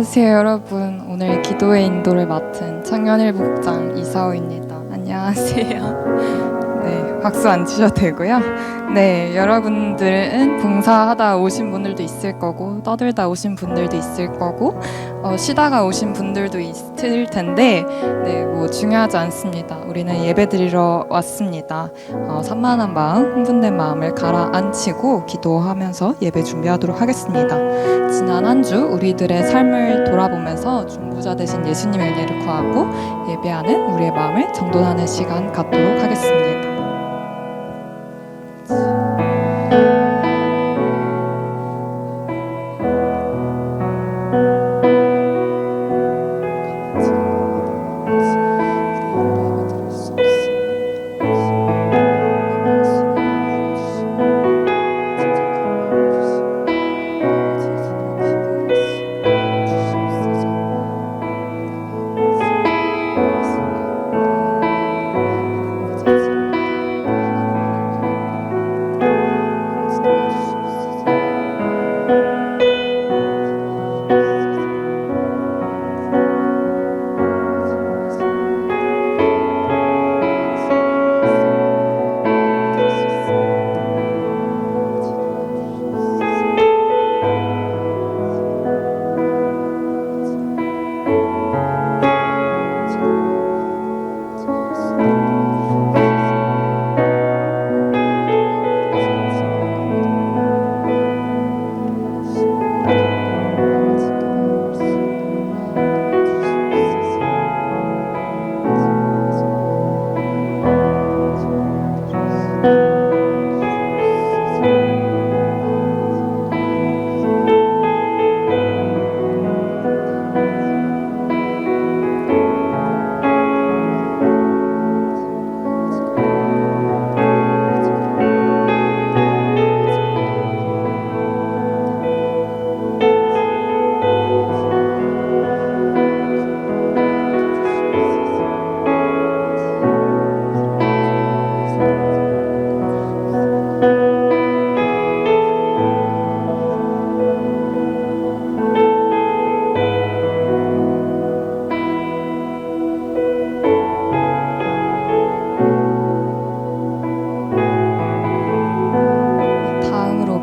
안녕하세요 여러분. 오늘 기도의 인도를 맡은 청년일부 국장 이사오입니다. 안녕하세요. 네, 박수 안 치셔도 되고요. 네, 여러분들은 봉사하다 오신 분들도 있을 거고 떠들다 오신 분들도 있을 거고 쉬다가 오신 분들도 있을 텐데 네, 뭐 중요하지 않습니다. 우리는 예배 드리러 왔습니다. 산만한 마음, 흥분된 마음을 가라앉히고 기도하면서 예배 준비하도록 하겠습니다. 지난 한 주 우리들의 삶을 돌아보면서 중보자 되신 예수님의 은혜를 구하고 예배하는 우리의 마음을 정돈하는 시간 갖도록 하겠습니다.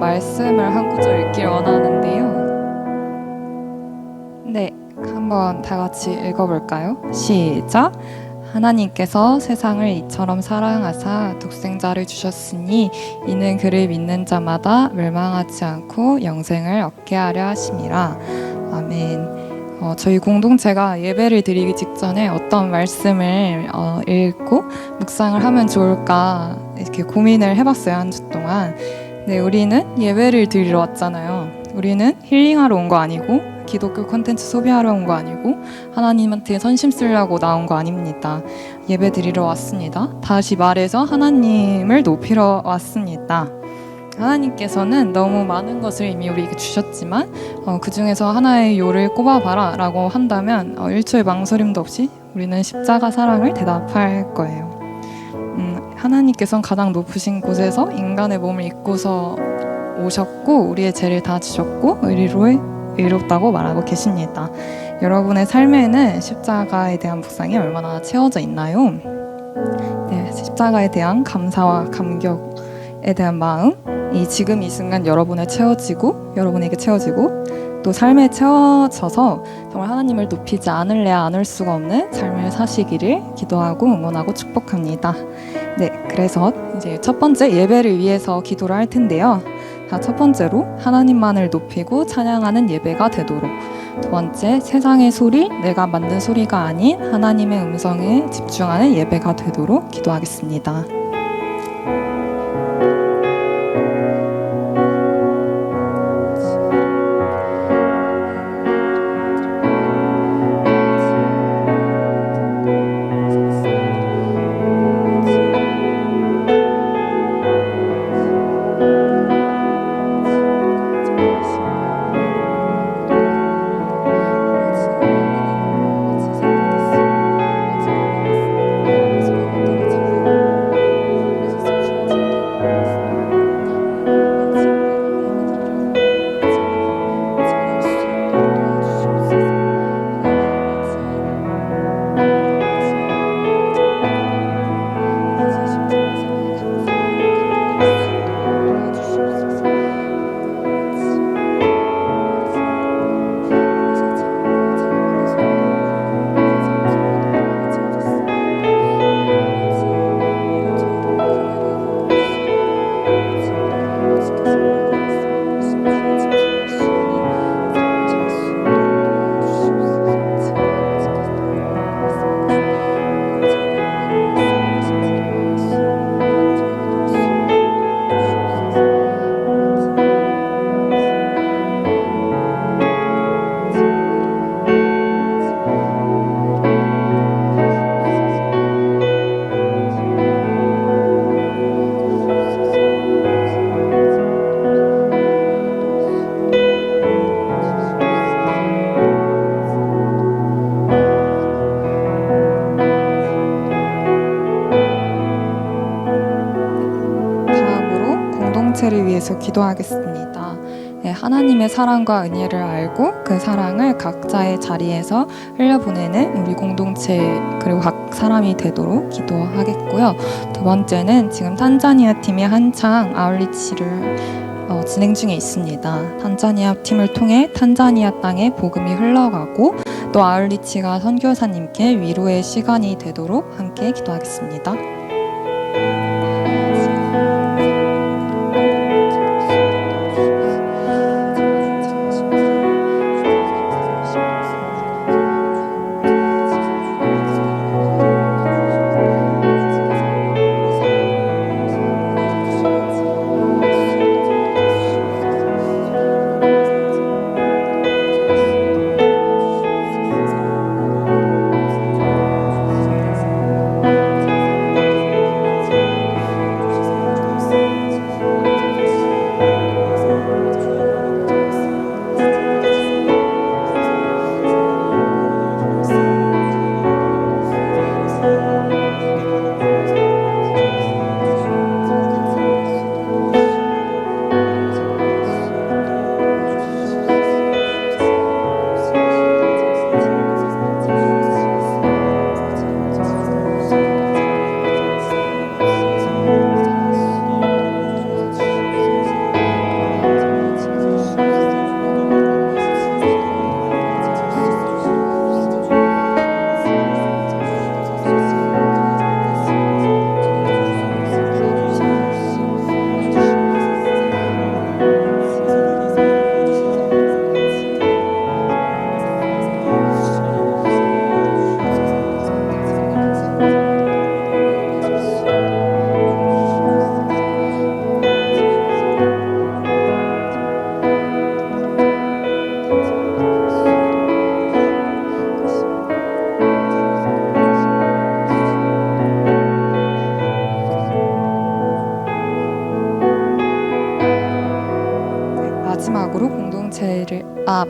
말씀을 한 구절 읽길 원하는데요. 네, 한번 다 같이 읽어볼까요? 시작! 하나님께서 세상을 이처럼 사랑하사 독생자를 주셨으니 이는 그를 믿는 자마다 멸망하지 않고 영생을 얻게 하려 하심이라. 아멘. 저희 공동체가 예배를 드리기 직전에 어떤 말씀을 읽고 묵상을 하면 좋을까 이렇게 고민을 해봤어요. 한 주 동안. 네, 우리는 예배를 드리러 왔잖아요. 우리는 힐링하러 온 거 아니고 기독교 콘텐츠 소비하러 온 거 아니고 하나님한테 선심 쓰려고 나온 거 아닙니다. 예배 드리러 왔습니다. 다시 말해서 하나님을 높이러 왔습니다. 하나님께서는 너무 많은 것을 이미 우리에게 주셨지만 그 중에서 하나의 요를 꼽아봐라 라고 한다면 1초의 망설임도 없이 우리는 십자가 사랑을 대답할 거예요. 하나님께서는 가장 높으신 곳에서 인간의 몸을 입고서 오셨고 우리의 죄를 다 지셨고 의롭다고 말하고 계십니다. 여러분의 삶에는 십자가에 대한 묵상이 얼마나 채워져 있나요? 네, 십자가에 대한 감사와 감격에 대한 마음이 지금 이 순간 여러분에게 채워지고 또 삶에 채워져서 정말 하나님을 높이지 않을래야 않을 수가 없는 삶을 사시기를 기도하고 응원하고 축복합니다. 네, 그래서 이제 첫 번째 예배를 위해서 기도를 할 텐데요. 첫 번째로 하나님만을 높이고 찬양하는 예배가 되도록, 두 번째 세상의 소리, 내가 만든 소리가 아닌 하나님의 음성에 집중하는 예배가 되도록 기도하겠습니다. 공동체를 위해서 기도하겠습니다. 네, 하나님의 사랑과 은혜를 알고 그 사랑을 각자의 자리에서 흘려보내는 우리 공동체 그리고 각 사람이 되도록 기도하겠고요. 두 번째는 지금 탄자니아 팀이 한창 아울리치를 진행 중에 있습니다. 탄자니아 팀을 통해 탄자니아 땅에 복음이 흘러가고 또 아울리치가 선교사님께 위로의 시간이 되도록 함께 기도하겠습니다.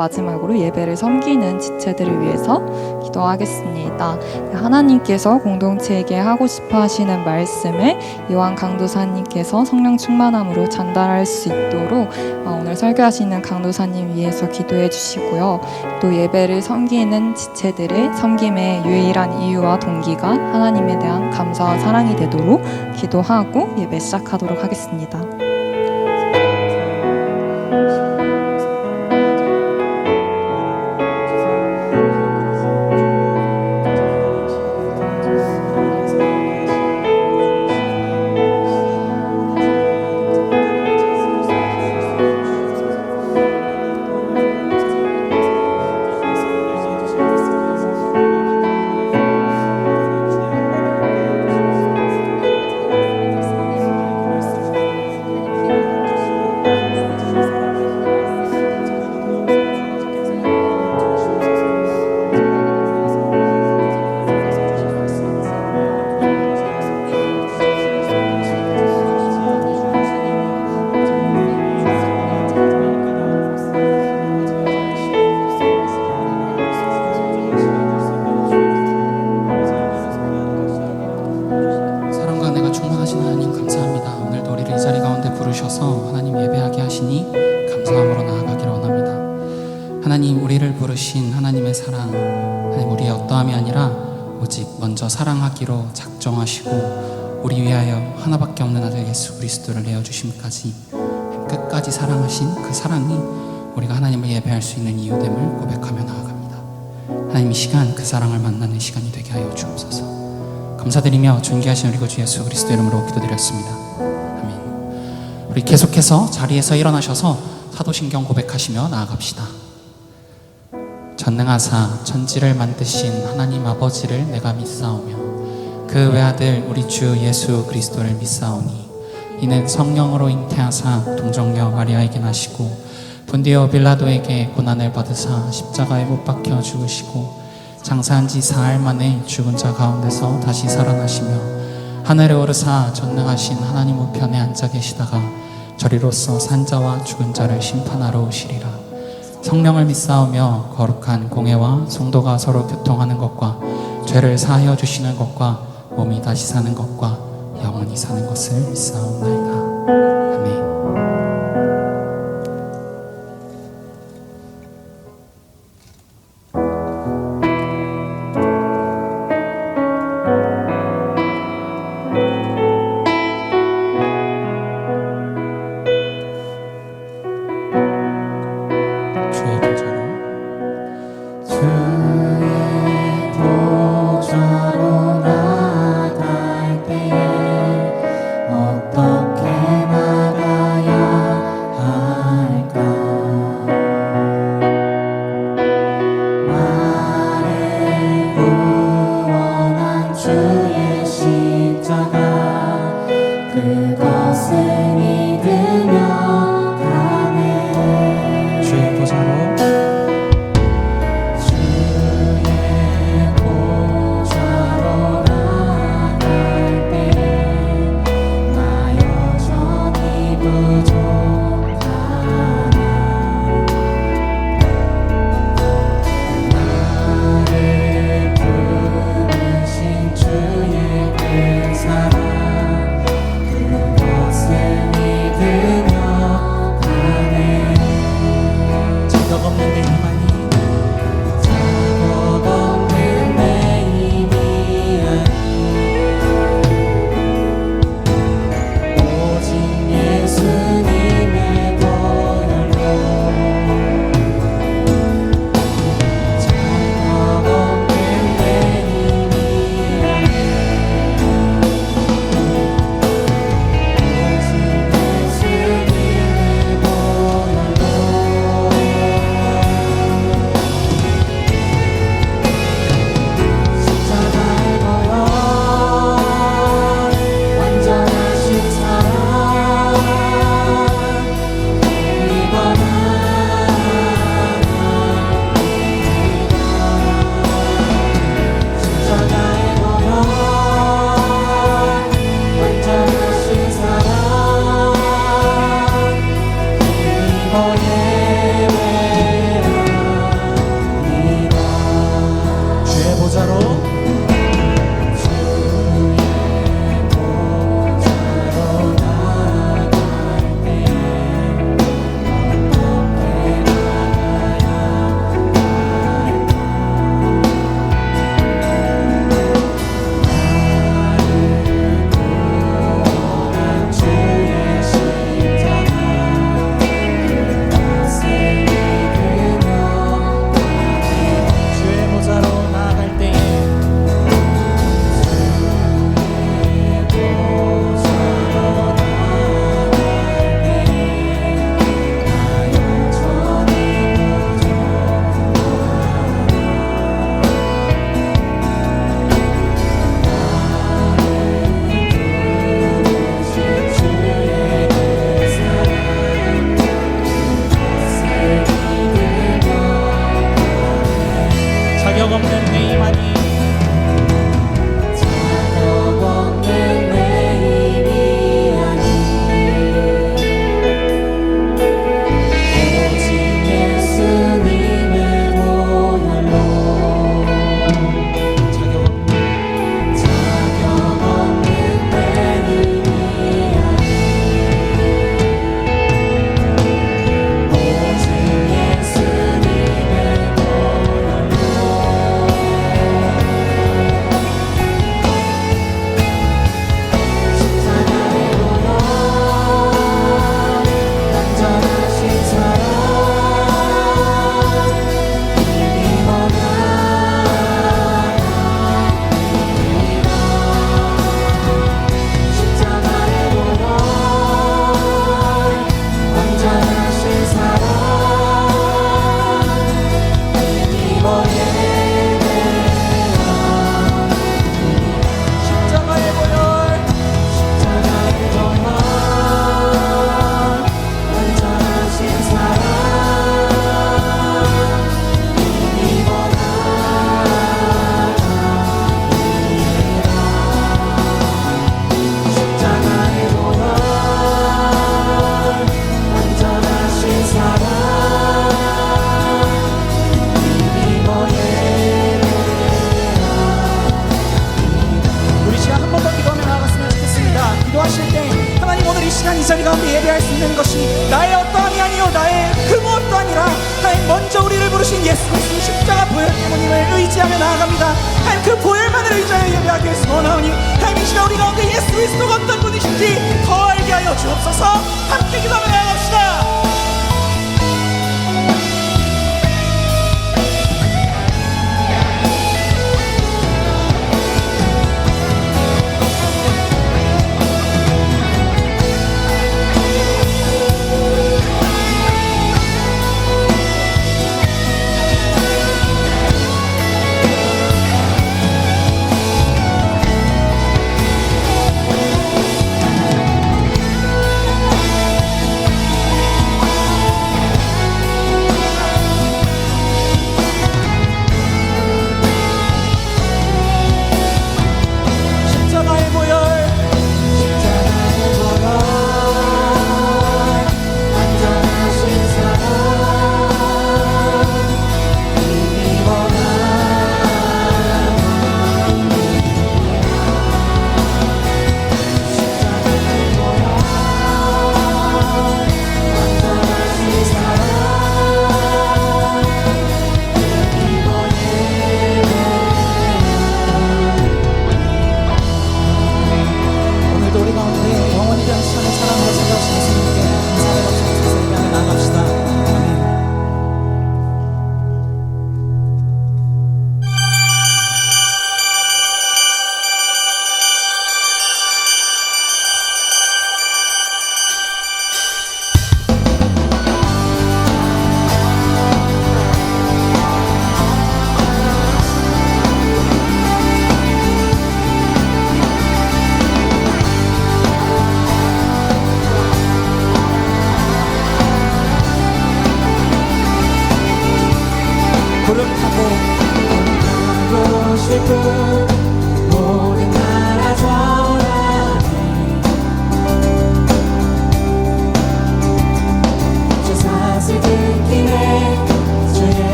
마지막으로 예배를 섬기는 지체들을 위해서 기도하겠습니다. 하나님께서 공동체에게 하고 싶어 하시는 말씀을 이완 강도사님께서 성령 충만함으로 전달할 수 있도록 오늘 설교하시는 강도사님 위해서 기도해 주시고요. 또 예배를 섬기는 지체들의 섬김의 유일한 이유와 동기가 하나님에 대한 감사와 사랑이 되도록 기도하고 예배 시작하도록 하겠습니다. 하나님, 우리를 부르신 하나님의 사랑, 하나님 우리의 어떠함이 아니라 오직 먼저 사랑하기로 작정하시고 우리 위하여 하나밖에 없는 아들 예수 그리스도를 내어주심까지 끝까지 사랑하신 그 사랑이 우리가 하나님을 예배할 수 있는 이유됨을 고백하며 나아갑니다. 하나님, 이 시간 그 사랑을 만나는 시간이 되게 하여 주옵소서. 감사드리며 존귀하신 우리 구주 예수 그리스도 이름으로 기도드렸습니다. 아멘. 우리 계속해서 자리에서 일어나셔서 사도신경 고백하시며 나아갑시다. 전능하사 천지를 만드신 하나님 아버지를 내가 믿사오며 그 외아들 우리 주 예수 그리스도를 믿사오니 이는 성령으로 잉태하사 동정녀 마리아에게 나시고 본디오 빌라도에게 고난을 받으사 십자가에 못 박혀 죽으시고 장사한 지 사흘 만에 죽은 자 가운데서 다시 살아나시며 하늘에 오르사 전능하신 하나님 우편에 앉아 계시다가 저리로서 산 자와 죽은 자를 심판하러 오시리라. 성령을 믿사오며 거룩한 공회와 성도가 서로 교통하는 것과 죄를 사하여 주시는 것과 몸이 다시 사는 것과 영원히 사는 것을 믿사옵나이다. 아멘. 주의 보좌로 주의 보좌로 나갈 때에 어떻게 나가야 할까? 나를 구원한 주의 십자가 그것을 믿으며 가네. 주의 보좌로 주의 보좌로 나갈 때 나 여전히 부족하나 나를 부르신 주의 그 사랑 이 자리 가운데 예배할 수 있는 것이 나의 어떠함이 아니요 나의 그 무엇도 아니라 하나님 먼저 우리를 부르신 예수 그리스도 십자가 보혈 때문임을 의지하며 나아갑니다. 하나님 그 보혈만을 의지하여 예배하기 위해서 원하오니 하나님 이 시간 우리 가운데 예수 그리스도가 어떤 분이신지 더 알게 하여 주옵소서. 함께 기도하며 나아갑시다.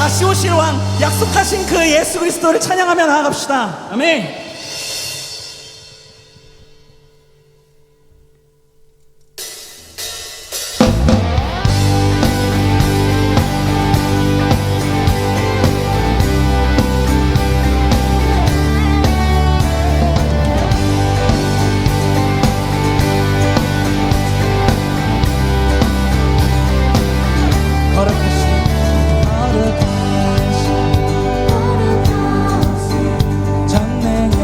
다시 오실 왕, 약속하신 그 예수 그리스도를 찬양하며 나아갑시다. 아멘. 거룩하신 전능의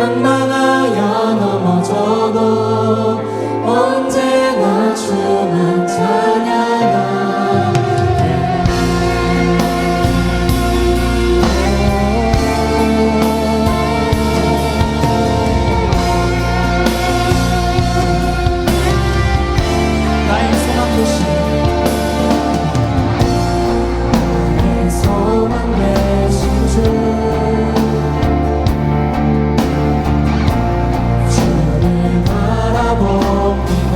망망하여 넘어져도 언제나 주만 나의 소망 되신 나의 소망 되신 주를 바라봅니다.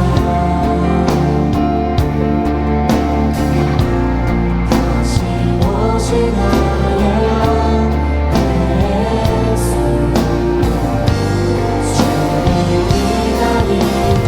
다시 오시나의 예수 주를 기다립니다.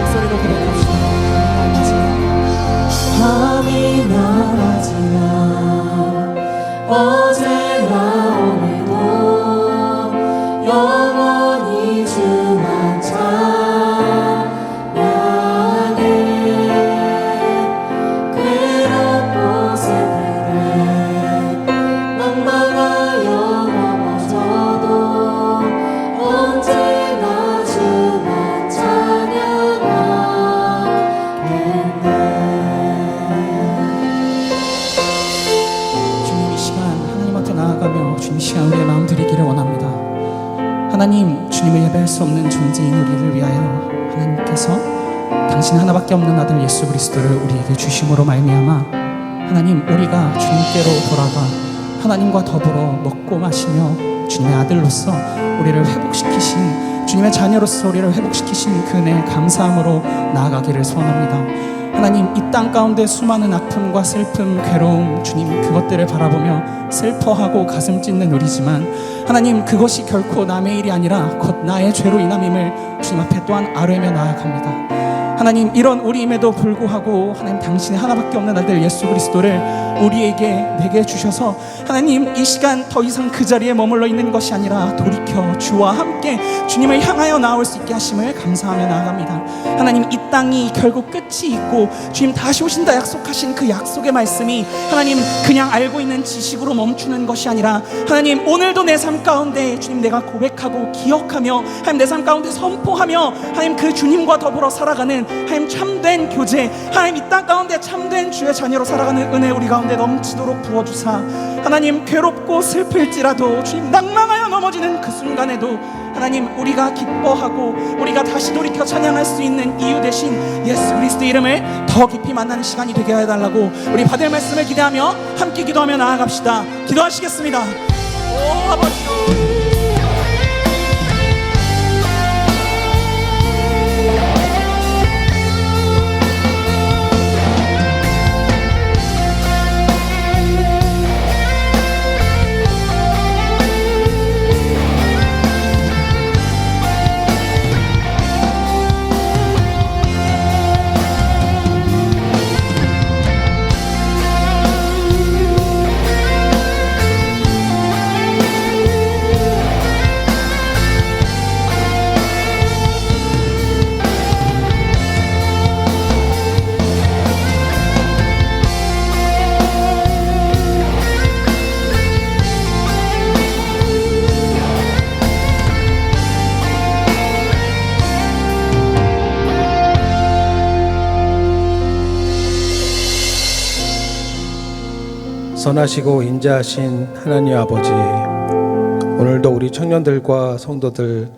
목소리로 고백합시다. 밤이 나가지나 어제나 오늘도 영원히 주만 찬양해. 괴롭고 슬플 때 망망하여 넘어져도 언제나 주만 주님 이 시간 하나님 앞에 나아가며 주님 이 시간 우리의 마음 드리기를 원합니다. 하나님, 주님을 예배할 수 없는 존재인 우리를 위하여 하나님께서 당신 하나밖에 없는 아들 예수 그리스도를 우리에게 주심으로 말미암아 하나님, 우리가 주님께로 돌아가 하나님과 더불어 먹고 마시며 주님의 아들로서 우리를 회복시키신, 주님의 자녀로서 우리를 회복시키신 그 은혜에 감사함으로 나아가기를 소원합니다. 하나님, 이 땅 가운데 수많은 아픔과 슬픔, 괴로움, 주님 그것들을 바라보며 슬퍼하고 가슴 찢는 우리지만 하나님, 그것이 결코 남의 일이 아니라 곧 나의 죄로 인함임을 주님 앞에 또한 아뢰며 나아갑니다. 하나님, 이런 우리임에도 불구하고 하나님, 당신의 하나밖에 없는 아들 예수 그리스도를 우리에게 내게 주셔서 하나님, 이 시간 더 이상 그 자리에 머물러 있는 것이 아니라 돌이켜 주와 함께 주님을 향하여 나올 수 있게 하심을 감사하며 나아갑니다. 하나님, 이 땅이 결국 끝이 있고 주님 다시 오신다 약속하신 그 약속의 말씀이 하나님 그냥 알고 있는 지식으로 멈추는 것이 아니라 하나님, 오늘도 내 삶 가운데 주님 내가 고백하고 기억하며 하나님 내 삶 가운데 선포하며 하나님 그 주님과 더불어 살아가는 하나님 참된 교제, 하나님 이 땅 가운데 참된 주의 자녀로 살아가는 은혜 우리 가운데 넘치도록 부어주사 하나님, 괴롭고 슬플지라도 주님 낭망하여 넘어지는 그 순간에도 하나님, 우리가 기뻐하고 우리가 다시 돌이켜 찬양할 수 있는 이유 대신 예수 그리스도 이름을 더 깊이 만나는 시간이 되게 해달라고 우리 받을 말씀을 기대하며 함께 기도하며 나아갑시다. 기도하시겠습니다. 오 아버지, 선하시고 인자하신 하나님 아버지, 오늘도 우리 청년들과 성도들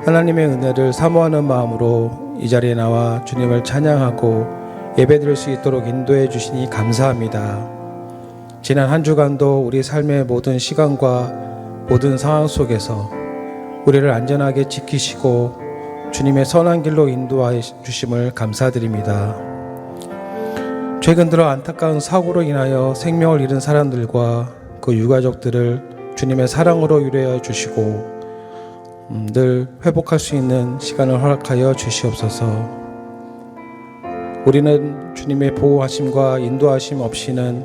하나님의 은혜를 사모하는 마음으로 이 자리에 나와 주님을 찬양하고 예배드릴 수 있도록 인도해 주시니 감사합니다. 지난 한 주간도 우리 삶의 모든 시간과 모든 상황 속에서 우리를 안전하게 지키시고 주님의 선한 길로 인도해 주심을 감사드립니다. 최근 들어 안타까운 사고로 인하여 생명을 잃은 사람들과 그 유가족들을 주님의 사랑으로 위로해 주시고 늘 회복할 수 있는 시간을 허락하여 주시옵소서. 우리는 주님의 보호하심과 인도하심 없이는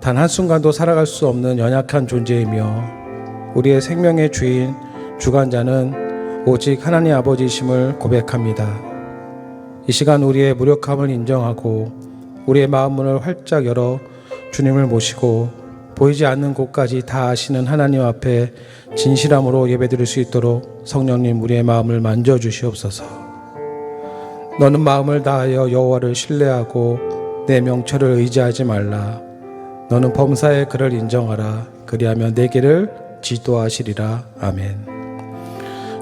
단 한순간도 살아갈 수 없는 연약한 존재이며 우리의 생명의 주인 주관자는 오직 하나님 아버지이심을 고백합니다. 이 시간 우리의 무력함을 인정하고 우리의 마음문을 활짝 열어 주님을 모시고 보이지 않는 곳까지 다 아시는 하나님 앞에 진실함으로 예배드릴 수 있도록 성령님 우리의 마음을 만져주시옵소서. 너는 마음을 다하여 여호와를 신뢰하고 내 명철을 의지하지 말라. 너는 범사의 그를 인정하라. 그리하면 내 길을 지도하시리라. 아멘.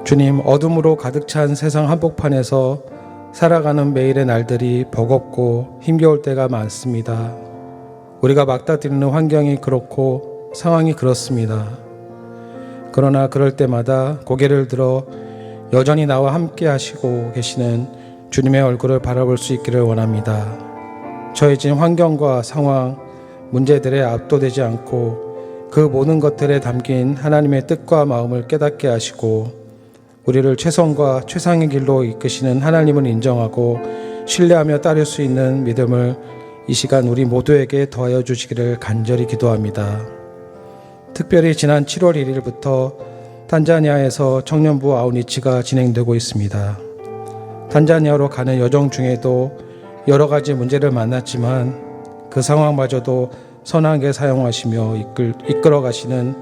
주님, 어둠으로 가득 찬 세상 한복판에서 살아가는 매일의 날들이 버겁고 힘겨울 때가 많습니다. 우리가 막다드리는 환경이 그렇고 상황이 그렇습니다. 그러나 그럴 때마다 고개를 들어 여전히 나와 함께 하시고 계시는 주님의 얼굴을 바라볼 수 있기를 원합니다. 처해진 환경과 상황, 문제들에 압도되지 않고 그 모든 것들에 담긴 하나님의 뜻과 마음을 깨닫게 하시고 우리를 최선과 최상의 길로 이끄시는 하나님을 인정하고 신뢰하며 따를 수 있는 믿음을 이 시간 우리 모두에게 더하여 주시기를 간절히 기도합니다. 특별히 지난 7월 1일부터 탄자니아에서 청년부 아웃리치가 진행되고 있습니다. 탄자니아로 가는 여정 중에도 여러 가지 문제를 만났지만 그 상황마저도 선하게 사용하시며 이끌어 가시는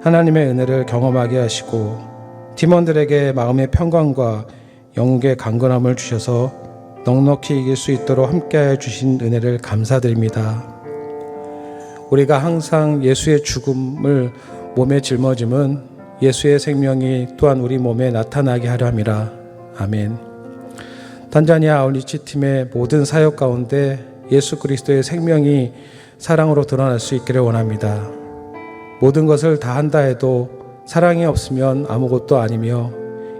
하나님의 은혜를 경험하게 하시고 팀원들에게 마음의 평강과 영국의 강건함을 주셔서 넉넉히 이길 수 있도록 함께하여 주신 은혜를 감사드립니다. 우리가 항상 예수의 죽음을 몸에 짊어짐은 예수의 생명이 또한 우리 몸에 나타나게 하려 함이라. 아멘. 탄자니아 아웃리치 팀의 모든 사역 가운데 예수 그리스도의 생명이 사랑으로 드러날 수 있기를 원합니다. 모든 것을 다 한다 해도 사랑이 없으면 아무것도 아니며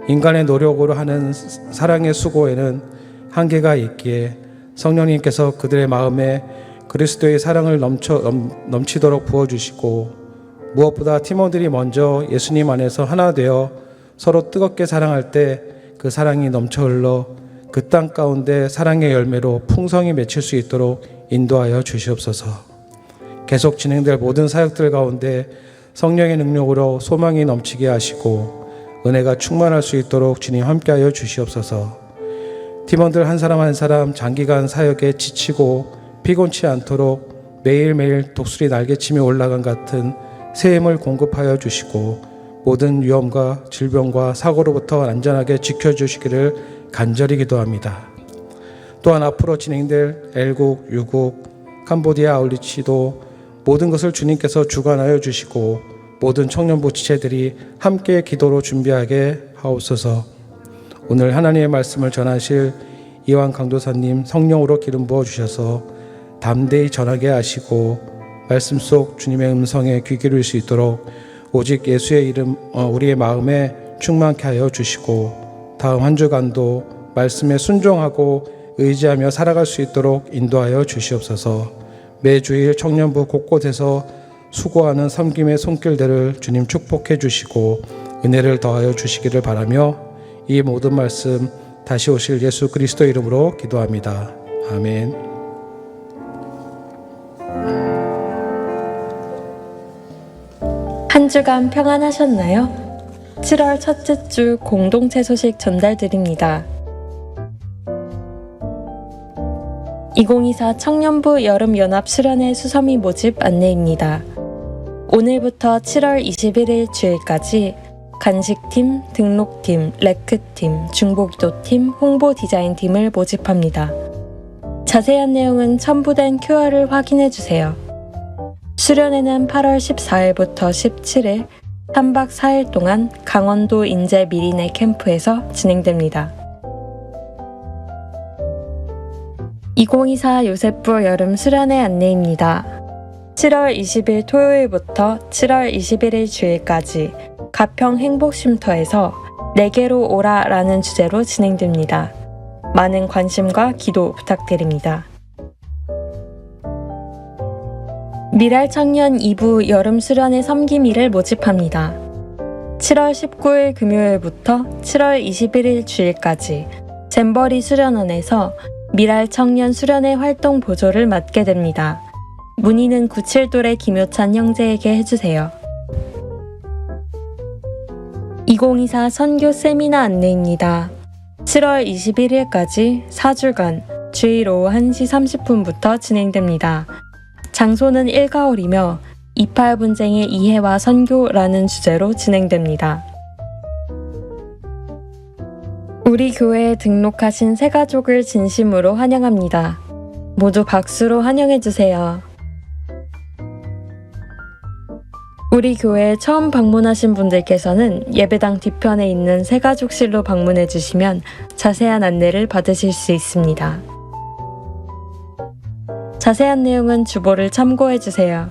인간의 노력으로 하는 사랑의 수고에는 한계가 있기에 성령님께서 그들의 마음에 그리스도의 사랑을 넘치도록 부어주시고 무엇보다 팀원들이 먼저 예수님 안에서 하나 되어 서로 뜨겁게 사랑할 때 그 사랑이 넘쳐 흘러 그 땅 가운데 사랑의 열매로 풍성히 맺힐 수 있도록 인도하여 주시옵소서. 계속 진행될 모든 사역들 가운데 성령의 능력으로 소망이 넘치게 하시고 은혜가 충만할 수 있도록 주님 함께하여 주시옵소서. 팀원들 한 사람 한 사람 장기간 사역에 지치고 피곤치 않도록 매일매일 독수리 날개치며 올라간 같은 새 힘을 공급하여 주시고 모든 위험과 질병과 사고로부터 안전하게 지켜주시기를 간절히 기도합니다. 또한 앞으로 진행될 L국, U국, 캄보디아 아웃리치도 모든 것을 주님께서 주관하여 주시고 모든 청년부 지체들이 함께 기도로 준비하게 하옵소서. 오늘 하나님의 말씀을 전하실 이완 강도사님 성령으로 기름 부어 주셔서 담대히 전하게 하시고 말씀 속 주님의 음성에 귀 기울일 수 있도록 오직 예수의 이름 우리의 마음에 충만케 하여 주시고 다음 한 주간도 말씀에 순종하고 의지하며 살아갈 수 있도록 인도하여 주시옵소서. 매주일 청년부 곳곳에서 수고하는 섬김의 손길들을 주님 축복해 주시고 은혜를 더하여 주시기를 바라며 이 모든 말씀 다시 오실 예수 그리스도 이름으로 기도합니다. 아멘. 한 주간 평안하셨나요? 7월 첫째 주 공동체 소식 전달드립니다. 2024 청년부 여름연합 수련회 수서미 모집 안내입니다. 오늘부터 7월 21일 주일까지 간식팀, 등록팀, 레크팀, 중보기도팀, 홍보디자인팀을 모집합니다. 자세한 내용은 첨부된 QR을 확인해주세요. 수련회는 8월 14일부터 17일 3박 4일 동안 강원도 인제 미리네 캠프에서 진행됩니다. 2024 요셉부 여름 수련회 안내입니다. 7월 20일 토요일부터 7월 21일 주일까지 가평 행복쉼터에서 내게로 오라 라는 주제로 진행됩니다. 많은 관심과 기도 부탁드립니다. 미랄 청년 2부 여름 수련회 섬김이를 모집합니다. 7월 19일 금요일부터 7월 21일 주일까지 잼버리 수련원에서 미랄 청년 수련회 활동 보조를 맡게 됩니다. 문의는 97돌의 김효찬 형제에게 해주세요. 2024 선교 세미나 안내입니다. 7월 21일까지 4주간 주일 오후 1시 30분부터 진행됩니다. 장소는 일가홀이며 28 분쟁의 이해와 선교라는 주제로 진행됩니다. 우리 교회에 등록하신 새 가족을 진심으로 환영합니다. 모두 박수로 환영해주세요. 우리 교회에 처음 방문하신 분들께서는 예배당 뒤편에 있는 새가족실로 방문해 주시면 자세한 안내를 받으실 수 있습니다. 자세한 내용은 주보를 참고해 주세요.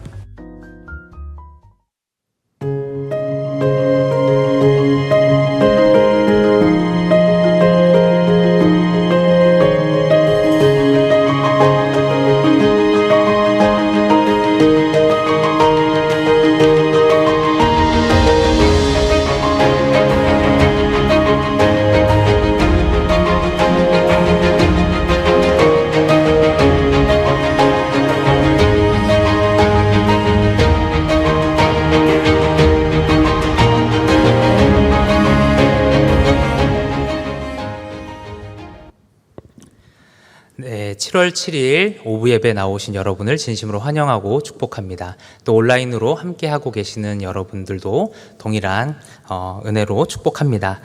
네, 7월 7일 오후 예배 나오신 여러분을 진심으로 환영하고 축복합니다. 또 온라인으로 함께하고 계시는 여러분들도 동일한 은혜로 축복합니다.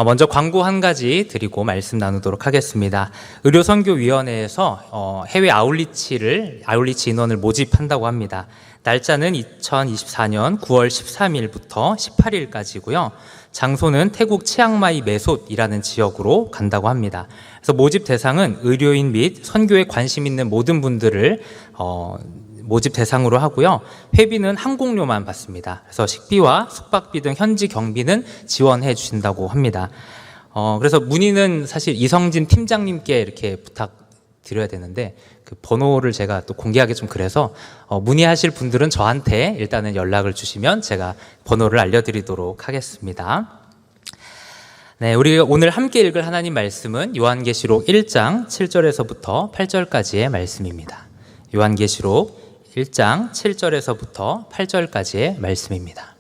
먼저 광고 한 가지 드리고 말씀 나누도록 하겠습니다. 의료선교위원회에서 해외 아울리치 인원을 모집한다고 합니다. 날짜는 2024년 9월 13일부터 18일까지고요. 장소는 태국 치앙마이 메솥이라는 지역으로 간다고 합니다. 그래서 모집 대상은 의료인 및 선교에 관심 있는 모든 분들을 모집 대상으로 하고요. 회비는 항공료만 받습니다. 그래서 식비와 숙박비 등 현지 경비는 지원해 주신다고 합니다. 그래서 문의는 사실 이성진 팀장님께 이렇게 부탁드려야 되는데 그 번호를 제가 또 공개하기 좀 그래서 문의하실 분들은 저한테 일단은 연락을 주시면 제가 번호를 알려드리도록 하겠습니다. 네, 우리가 오늘 함께 읽을 하나님 말씀은 요한계시록 1장 7절에서부터 8절까지의 말씀입니다. 요한계시록 1장 7절에서부터 8절까지의 말씀입니다.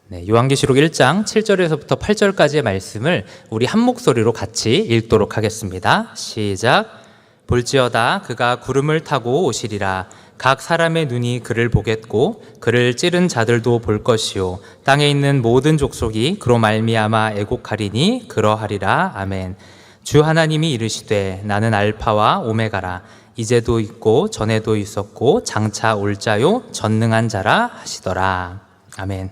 네, 요한계시록 1장 7절에서부터 8절까지의 말씀을 우리 한 목소리로 같이 읽도록 하겠습니다. 시작. 볼지어다 그가 구름을 타고 오시리라. 각 사람의 눈이 그를 보겠고 그를 찌른 자들도 볼 것이요 땅에 있는 모든 족속이 그로 말미암아 애곡하리니 그러하리라. 아멘. 주 하나님이 이르시되 나는 알파와 오메가라. 이제도 있고 전에도 있었고 장차 올 자요 전능한 자라 하시더라. 아멘.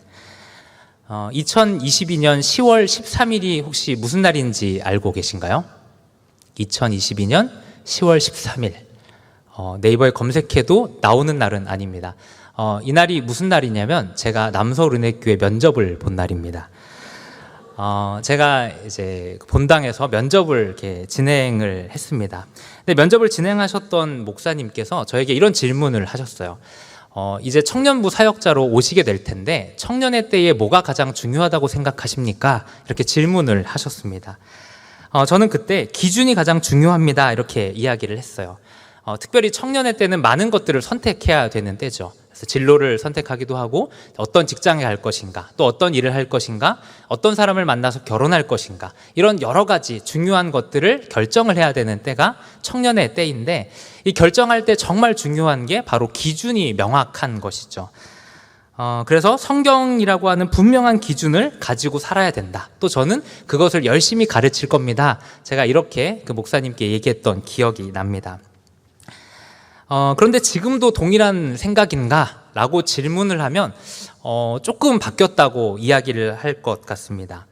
2022년 10월 13일이 혹시 무슨 날인지 알고 계신가요? 2022년 10월 13일. 네이버에 검색해도 나오는 날은 아닙니다. 이 날이 무슨 날이냐면 제가 남서울은혜교회 면접을 본 날입니다. 제가 이제 본당에서 면접을 이렇게 진행을 했습니다. 근데 면접을 진행하셨던 목사님께서 저에게 이런 질문을 하셨어요. 이제 청년부 사역자로 오시게 될 텐데 청년의 때에 뭐가 가장 중요하다고 생각하십니까? 이렇게 질문을 하셨습니다. 저는 그때 기준이 가장 중요합니다. 이렇게 이야기를 했어요. 특별히 청년의 때는 많은 것들을 선택해야 되는 때죠. 그래서 진로를 선택하기도 하고 어떤 직장에 갈 것인가, 또 어떤 일을 할 것인가, 어떤 사람을 만나서 결혼할 것인가, 이런 여러 가지 중요한 것들을 결정을 해야 되는 때가 청년의 때인데 이 결정할 때 정말 중요한 게 바로 기준이 명확한 것이죠. 그래서 성경이라고 하는 분명한 기준을 가지고 살아야 된다. 또 저는 그것을 열심히 가르칠 겁니다. 제가 이렇게 그 목사님께 얘기했던 기억이 납니다. 그런데 지금도 동일한 생각인가? 라고 질문을 하면 조금 바뀌었다고 이야기를 할 것 같습니다.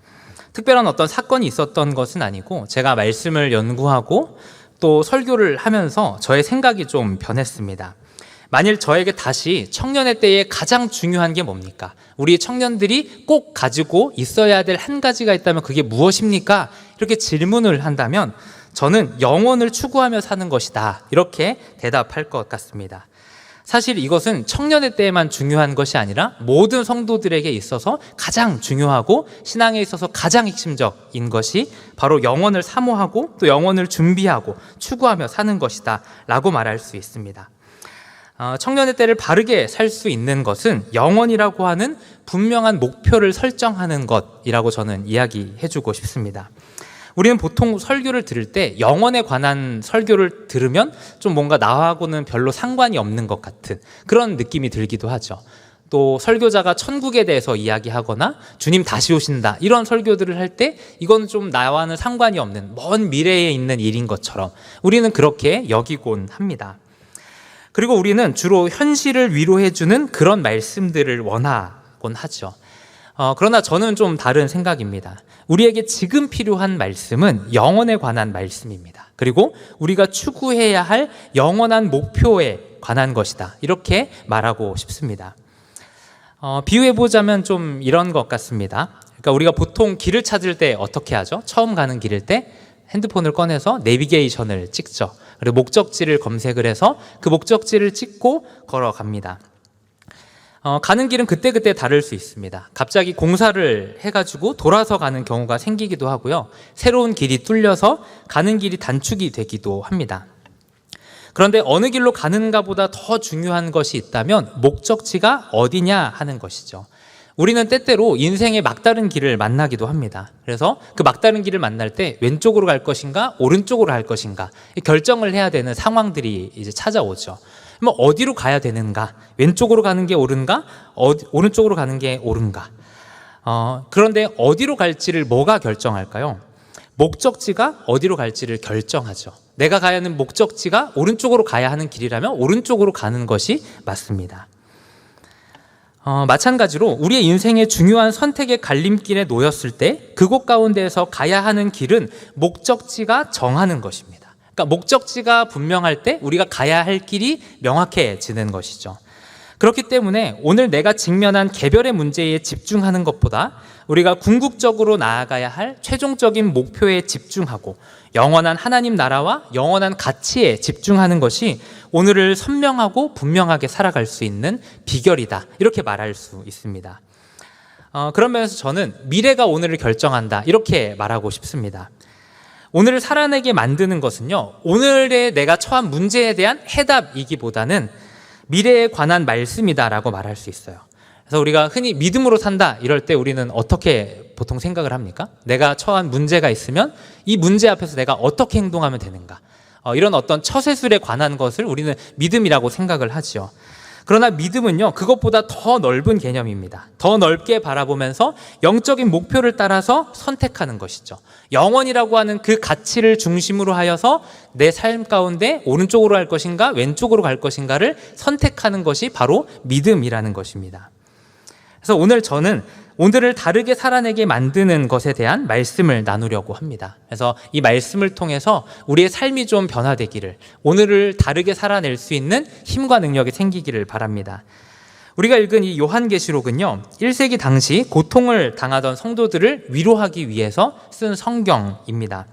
특별한 어떤 사건이 있었던 것은 아니고 제가 말씀을 연구하고 또 설교를 하면서 저의 생각이 좀 변했습니다. 만일 저에게 다시 청년의 때에 가장 중요한 게 뭡니까? 우리 청년들이 꼭 가지고 있어야 될 한 가지가 있다면 그게 무엇입니까? 이렇게 질문을 한다면 저는 영혼을 추구하며 사는 것이다. 이렇게 대답할 것 같습니다. 사실 이것은 청년의 때에만 중요한 것이 아니라 모든 성도들에게 있어서 가장 중요하고 신앙에 있어서 가장 핵심적인 것이 바로 영혼을 사모하고 또 영혼을 준비하고 추구하며 사는 것이다 라고 말할 수 있습니다. 청년의 때를 바르게 살 수 있는 것은 영혼이라고 하는 분명한 목표를 설정하는 것이라고 저는 이야기해주고 싶습니다. 우리는 보통 설교를 들을 때 영혼에 관한 설교를 들으면 좀 뭔가 나하고는 별로 상관이 없는 것 같은 그런 느낌이 들기도 하죠. 또 설교자가 천국에 대해서 이야기하거나 주님 다시 오신다 이런 설교들을 할 때 이건 좀 나와는 상관이 없는 먼 미래에 있는 일인 것처럼 우리는 그렇게 여기곤 합니다. 그리고 우리는 주로 현실을 위로해주는 그런 말씀들을 원하곤 하죠. 그러나 저는 좀 다른 생각입니다. 우리에게 지금 필요한 말씀은 영혼에 관한 말씀입니다. 그리고 우리가 추구해야 할 영원한 목표에 관한 것이다. 이렇게 말하고 싶습니다. 비유해보자면 좀 이런 것 같습니다. 그러니까 우리가 보통 길을 찾을 때 어떻게 하죠? 처음 가는 길일 때 핸드폰을 꺼내서 내비게이션을 찍죠. 그리고 목적지를 검색을 해서 그 목적지를 찍고 걸어갑니다. 가는 길은 그때그때 다를 수 있습니다. 갑자기 공사를 해가지고 돌아서 가는 경우가 생기기도 하고요. 새로운 길이 뚫려서 가는 길이 단축이 되기도 합니다. 그런데 어느 길로 가는가 보다 더 중요한 것이 있다면 목적지가 어디냐 하는 것이죠. 우리는 때때로 인생의 막다른 길을 만나기도 합니다. 그래서 그 막다른 길을 만날 때 왼쪽으로 갈 것인가 오른쪽으로 갈 것인가 결정을 해야 되는 상황들이 이제 찾아오죠. 그럼 어디로 가야 되는가? 왼쪽으로 가는 게 옳은가? 오른쪽으로 가는 게 옳은가? 그런데 어디로 갈지를 뭐가 결정할까요? 목적지가 어디로 갈지를 결정하죠. 내가 가야 하는 목적지가 오른쪽으로 가야 하는 길이라면 오른쪽으로 가는 것이 맞습니다. 마찬가지로 우리의 인생의 중요한 선택의 갈림길에 놓였을 때 그곳 가운데에서 가야 하는 길은 목적지가 정하는 것입니다. 그러니까 목적지가 분명할 때 우리가 가야 할 길이 명확해지는 것이죠. 그렇기 때문에 오늘 내가 직면한 개별의 문제에 집중하는 것보다 우리가 궁극적으로 나아가야 할 최종적인 목표에 집중하고 영원한 하나님 나라와 영원한 가치에 집중하는 것이 오늘을 선명하고 분명하게 살아갈 수 있는 비결이다. 이렇게 말할 수 있습니다. 그런 면에서 저는 미래가 오늘을 결정한다. 이렇게 말하고 싶습니다. 오늘을 살아내게 만드는 것은요, 오늘의 내가 처한 문제에 대한 해답이기보다는 미래에 관한 말씀이다라고 말할 수 있어요. 그래서 우리가 흔히 믿음으로 산다 이럴 때 우리는 어떻게 보통 생각을 합니까? 내가 처한 문제가 있으면 이 문제 앞에서 내가 어떻게 행동하면 되는가? 이런 어떤 처세술에 관한 것을 우리는 믿음이라고 생각을 하죠. 그러나 믿음은요, 그것보다 더 넓은 개념입니다. 더 넓게 바라보면서 영적인 목표를 따라서 선택하는 것이죠. 영원이라고 하는 그 가치를 중심으로 하여서 내 삶 가운데 오른쪽으로 갈 것인가 왼쪽으로 갈 것인가를 선택하는 것이 바로 믿음이라는 것입니다. 그래서 오늘 저는 오늘을 다르게 살아내게 만드는 것에 대한 말씀을 나누려고 합니다. 그래서 이 말씀을 통해서 우리의 삶이 좀 변화되기를, 오늘을 다르게 살아낼 수 있는 힘과 능력이 생기기를 바랍니다. 우리가 읽은 이 요한계시록은요, 1세기 당시 고통을 당하던 성도들을 위로하기 위해서 쓴 성경입니다.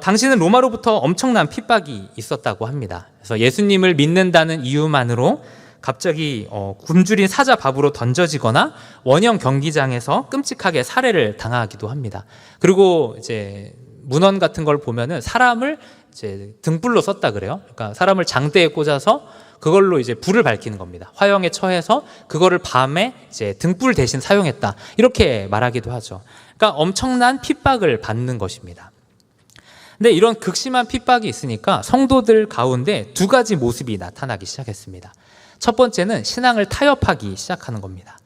당시는 로마로부터 엄청난 핍박이 있었다고 합니다. 그래서 예수님을 믿는다는 이유만으로 갑자기 굶주린 사자 밥으로 던져지거나 원형 경기장에서 끔찍하게 살해를 당하기도 합니다. 그리고 이제 문헌 같은 걸 보면은 사람을 이제 등불로 썼다 그래요. 그러니까 사람을 장대에 꽂아서 그걸로 이제 불을 밝히는 겁니다. 화형에 처해서 그거를 밤에 이제 등불 대신 사용했다. 이렇게 말하기도 하죠. 그러니까 엄청난 핍박을 받는 것입니다. 근데 이런 극심한 핍박이 있으니까 성도들 가운데 두 가지 모습이 나타나기 시작했습니다. 첫 번째는 신앙을 타협하기 시작하는 겁니다.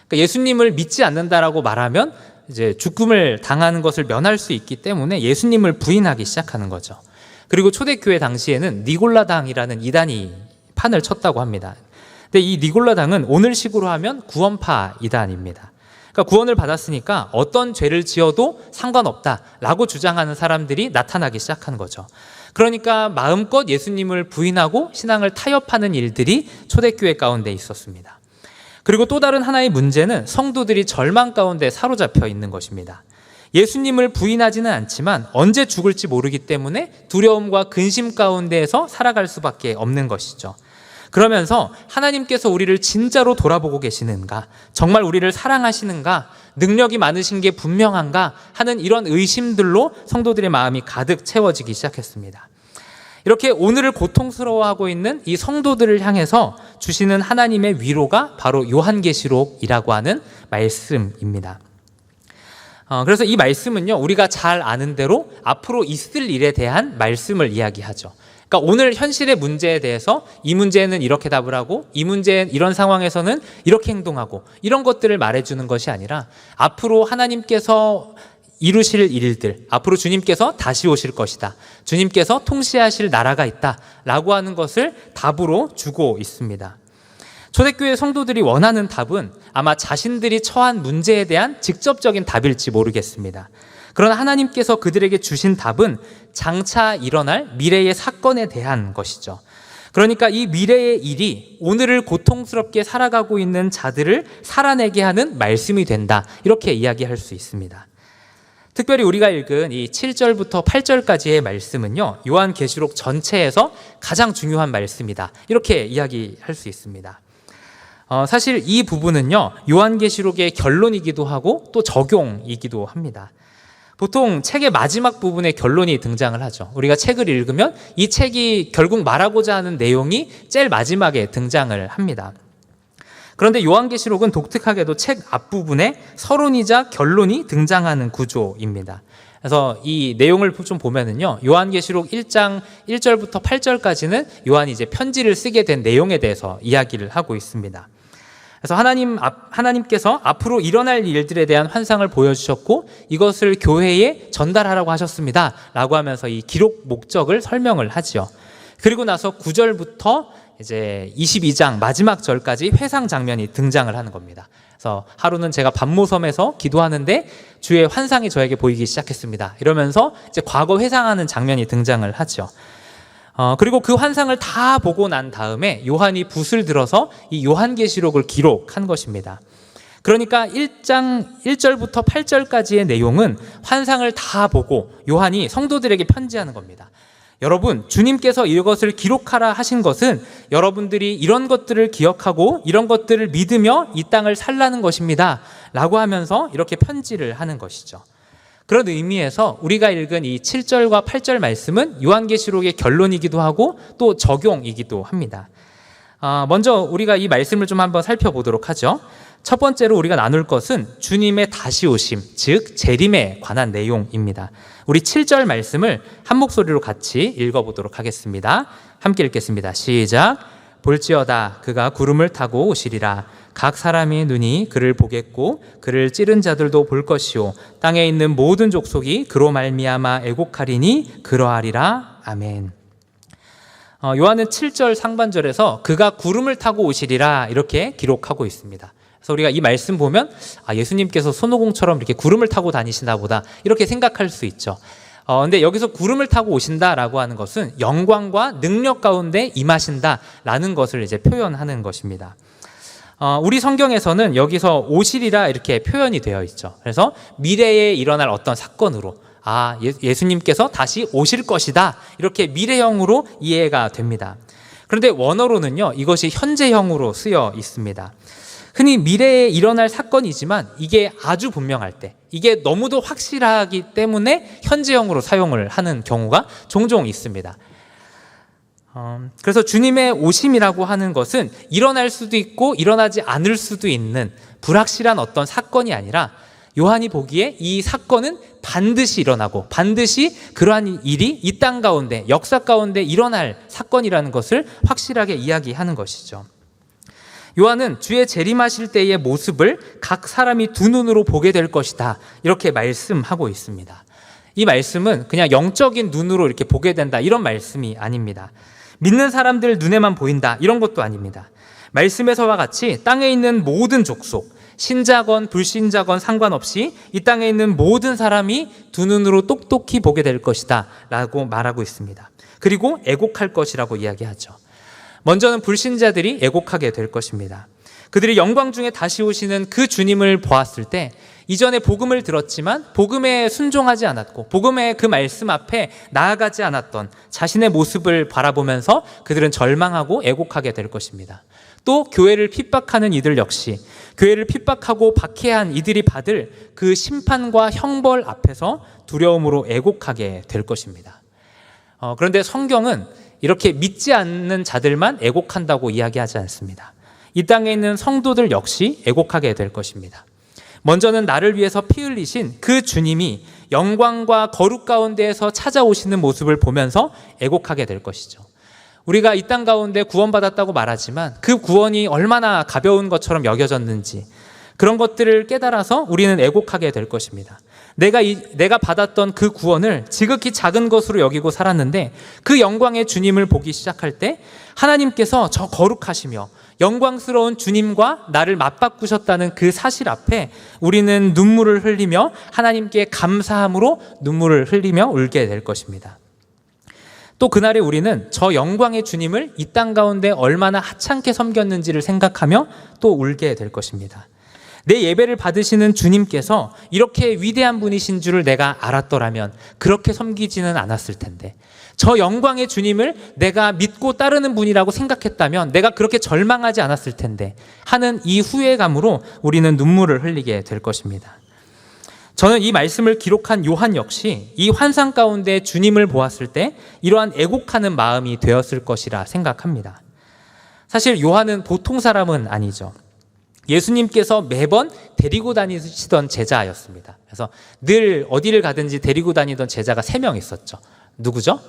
그러니까 예수님을 믿지 않는다라고 말하면 이제 죽음을 당하는 것을 면할 수 있기 때문에 예수님을 부인하기 시작하는 거죠. 그리고 초대교회 당시에는 니골라당이라는 이단이 판을 쳤다고 합니다. 근데 이 니골라당은 오늘식으로 하면 구원파 이단입니다. 그러니까 구원을 받았으니까 어떤 죄를 지어도 상관없다라고 주장하는 사람들이 나타나기 시작한 거죠. 그러니까 마음껏 예수님을 부인하고 신앙을 타협하는 일들이 초대교회 가운데 있었습니다. 그리고 또 다른 하나의 문제는 성도들이 절망 가운데 사로잡혀 있는 것입니다. 예수님을 부인하지는 않지만 언제 죽을지 모르기 때문에 두려움과 근심 가운데에서 살아갈 수밖에 없는 것이죠. 그러면서 하나님께서 우리를 진짜로 돌아보고 계시는가, 정말 우리를 사랑하시는가, 능력이 많으신 게 분명한가 하는 이런 의심들로 성도들의 마음이 가득 채워지기 시작했습니다. 이렇게 오늘을 고통스러워하고 있는 이 성도들을 향해서 주시는 하나님의 위로가 바로 요한계시록이라고 하는 말씀입니다. 그래서 이 말씀은요, 우리가 잘 아는 대로 앞으로 있을 일에 대한 말씀을 이야기하죠. 그러니까 오늘 현실의 문제에 대해서 이 문제는 이렇게 답을 하고 이 문제 이런 상황에서는 이렇게 행동하고 이런 것들을 말해주는 것이 아니라 앞으로 하나님께서 이루실 일들, 앞으로 주님께서 다시 오실 것이다, 주님께서 통치하실 나라가 있다라고 하는 것을 답으로 주고 있습니다. 초대교회 성도들이 원하는 답은 아마 자신들이 처한 문제에 대한 직접적인 답일지 모르겠습니다. 그러나 하나님께서 그들에게 주신 답은 장차 일어날 미래의 사건에 대한 것이죠. 그러니까 이 미래의 일이 오늘을 고통스럽게 살아가고 있는 자들을 살아내게 하는 말씀이 된다, 이렇게 이야기할 수 있습니다. 특별히 우리가 읽은 이 7절부터 8절까지의 말씀은요, 요한계시록 전체에서 가장 중요한 말씀이다, 이렇게 이야기할 수 있습니다. 사실 이 부분은요, 요한계시록의 결론이기도 하고 또 적용이기도 합니다. 보통 책의 마지막 부분에 결론이 등장을 하죠. 우리가 책을 읽으면 이 책이 결국 말하고자 하는 내용이 제일 마지막에 등장을 합니다. 그런데 요한계시록은 독특하게도 책 앞부분에 서론이자 결론이 등장하는 구조입니다. 그래서 이 내용을 좀 보면은요, 요한계시록 1장 1절부터 8절까지는 요한이 이제 편지를 쓰게 된 내용에 대해서 이야기를 하고 있습니다. 그래서 하나님께서 앞으로 일어날 일들에 대한 환상을 보여주셨고 이것을 교회에 전달하라고 하셨습니다 라고 하면서 이 기록 목적을 설명을 하지요. 그리고 나서 9절부터 이제 22장 마지막 절까지 회상 장면이 등장을 하는 겁니다. 그래서 하루는 제가 반모섬에서 기도하는데 주의 환상이 저에게 보이기 시작했습니다, 이러면서 이제 과거 회상하는 장면이 등장을 하죠. 그리고 그 환상을 다 보고 난 다음에 요한이 붓을 들어서 이 요한계시록을 기록한 것입니다. 그러니까 1장 1절부터 8절까지의 내용은 환상을 다 보고 요한이 성도들에게 편지하는 겁니다. 여러분, 주님께서 이것을 기록하라 하신 것은 여러분들이 이런 것들을 기억하고 이런 것들을 믿으며 이 땅을 살라는 것입니다 라고 하면서 이렇게 편지를 하는 것이죠. 그런 의미에서 우리가 읽은 이 7절과 8절 말씀은 요한계시록의 결론이기도 하고 또 적용이기도 합니다. 먼저 우리가 이 말씀을 좀 한번 살펴보도록 하죠. 첫 번째로 우리가 나눌 것은 주님의 다시 오심, 즉 재림에 관한 내용입니다. 우리 7절 말씀을 한 목소리로 같이 읽어보도록 하겠습니다. 함께 읽겠습니다. 시작. 볼지어다 그가 구름을 타고 오시리라. 각 사람의 눈이 그를 보겠고 그를 찌른 자들도 볼 것이요 땅에 있는 모든 족속이 그로 말미암아 애곡하리니 그러하리라. 아멘. 요한은 7절 상반절에서 그가 구름을 타고 오시리라 이렇게 기록하고 있습니다. 그래서 우리가 이 말씀 보면 예수님께서 손오공처럼 이렇게 구름을 타고 다니시나 보다 이렇게 생각할 수 있죠. 근데 여기서 구름을 타고 오신다라고 하는 것은 영광과 능력 가운데 임하신다라는 것을 이제 표현하는 것입니다. 우리 성경에서는 여기서 오시리라 이렇게 표현이 되어 있죠. 그래서 미래에 일어날 어떤 사건으로 예수님께서 다시 오실 것이다 이렇게 미래형으로 이해가 됩니다. 그런데 원어로는요, 이것이 현재형으로 쓰여 있습니다. 흔히 미래에 일어날 사건이지만 이게 아주 분명할 때, 이게 너무도 확실하기 때문에 현재형으로 사용을 하는 경우가 종종 있습니다. 그래서 주님의 오심이라고 하는 것은 일어날 수도 있고 일어나지 않을 수도 있는 불확실한 어떤 사건이 아니라 요한이 보기에 이 사건은 반드시 일어나고 반드시 그러한 일이 이 땅 가운데 역사 가운데 일어날 사건이라는 것을 확실하게 이야기하는 것이죠. 요한은 주의 재림하실 때의 모습을 각 사람이 두 눈으로 보게 될 것이다 이렇게 말씀하고 있습니다. 이 말씀은 그냥 영적인 눈으로 이렇게 보게 된다 이런 말씀이 아닙니다. 믿는 사람들 눈에만 보인다, 이런 것도 아닙니다. 말씀에서와 같이 땅에 있는 모든 족속, 신자건 불신자건 상관없이 이 땅에 있는 모든 사람이 두 눈으로 똑똑히 보게 될 것이다 라고 말하고 있습니다. 그리고 애곡할 것이라고 이야기하죠. 먼저는 불신자들이 애곡하게 될 것입니다. 그들이 영광 중에 다시 오시는 그 주님을 보았을 때 이전에 복음을 들었지만 복음에 순종하지 않았고 복음의 그 말씀 앞에 나아가지 않았던 자신의 모습을 바라보면서 그들은 절망하고 애곡하게 될 것입니다. 또 교회를 핍박하는 이들 역시 교회를 핍박하고 박해한 이들이 받을 그 심판과 형벌 앞에서 두려움으로 애곡하게 될 것입니다. 그런데 성경은 이렇게 믿지 않는 자들만 애곡한다고 이야기하지 않습니다. 이 땅에 있는 성도들 역시 애곡하게 될 것입니다. 먼저는 나를 위해서 피 흘리신 그 주님이 영광과 거룩 가운데에서 찾아오시는 모습을 보면서 애곡하게 될 것이죠. 우리가 이 땅 가운데 구원받았다고 말하지만 그 구원이 얼마나 가벼운 것처럼 여겨졌는지 그런 것들을 깨달아서 우리는 애곡하게 될 것입니다. 내가 받았던 그 구원을 지극히 작은 것으로 여기고 살았는데 그 영광의 주님을 보기 시작할 때 하나님께서 저 거룩하시며 영광스러운 주님과 나를 맞바꾸셨다는 그 사실 앞에 우리는 눈물을 흘리며 하나님께 감사함으로 눈물을 흘리며 울게 될 것입니다. 또 그날에 우리는 저 영광의 주님을 이 땅 가운데 얼마나 하찮게 섬겼는지를 생각하며 또 울게 될 것입니다. 내 예배를 받으시는 주님께서 이렇게 위대한 분이신 줄을 내가 알았더라면 그렇게 섬기지는 않았을 텐데, 저 영광의 주님을 내가 믿고 따르는 분이라고 생각했다면 내가 그렇게 절망하지 않았을 텐데 하는 이 후회감으로 우리는 눈물을 흘리게 될 것입니다. 저는 이 말씀을 기록한 요한 역시 이 환상 가운데 주님을 보았을 때 이러한 애곡하는 마음이 되었을 것이라 생각합니다. 사실 요한은 보통 사람은 아니죠. 예수님께서 매번 데리고 다니시던 제자였습니다. 그래서 늘 어디를 가든지 데리고 다니던 제자가 3명 있었죠. 누구죠?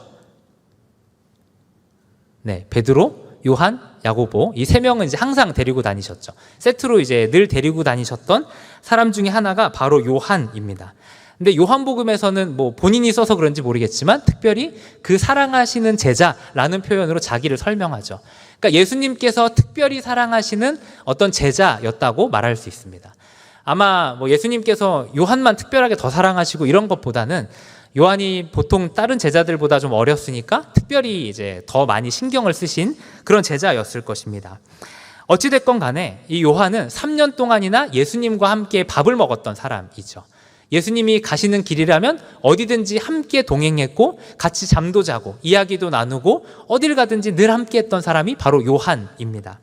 네, 베드로, 요한, 야고보, 이 3명은 이제 항상 데리고 다니셨죠. 세트로 이제 늘 데리고 다니셨던 사람 중에 하나가 바로 요한입니다. 근데 요한복음에서는 뭐 본인이 써서 그런지 모르겠지만 특별히 그 사랑하시는 제자라는 표현으로 자기를 설명하죠. 그러니까 예수님께서 특별히 사랑하시는 어떤 제자였다고 말할 수 있습니다. 아마 뭐 예수님께서 요한만 특별하게 더 사랑하시고 이런 것보다는 요한이 보통 다른 제자들보다 좀 어렸으니까 특별히 이제 더 많이 신경을 쓰신 그런 제자였을 것입니다. 어찌됐건 간에 이 요한은 3년 동안이나 예수님과 함께 밥을 먹었던 사람이죠. 예수님이 가시는 길이라면 어디든지 함께 동행했고 같이 잠도 자고 이야기도 나누고 어딜 가든지 늘 함께 했던 사람이 바로 요한입니다.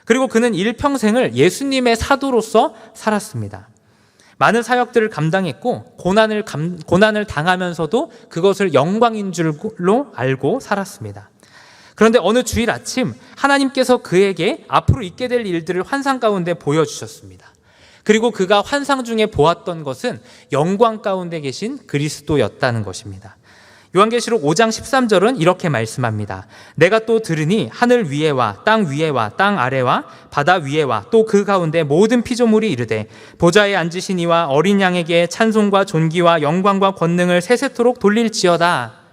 그리고 그는 일평생을 예수님의 사도로서 살았습니다. 많은 사역들을 감당했고 고난을 당하면서도 그것을 영광인 줄로 알고 살았습니다. 그런데 어느 주일 아침 하나님께서 그에게 앞으로 있게 될 일들을 환상 가운데 보여주셨습니다. 그리고 그가 환상 중에 보았던 것은 영광 가운데 계신 그리스도였다는 것입니다. 요한계시록 5장 13절은 이렇게 말씀합니다. 내가 또 들으니 하늘 위에와 땅 아래와 바다 위에와 또 그 가운데 모든 피조물이 이르되 보좌에 앉으신 이와 어린 양에게 찬송과 존귀와 영광과 권능을 세세토록 돌릴지어다.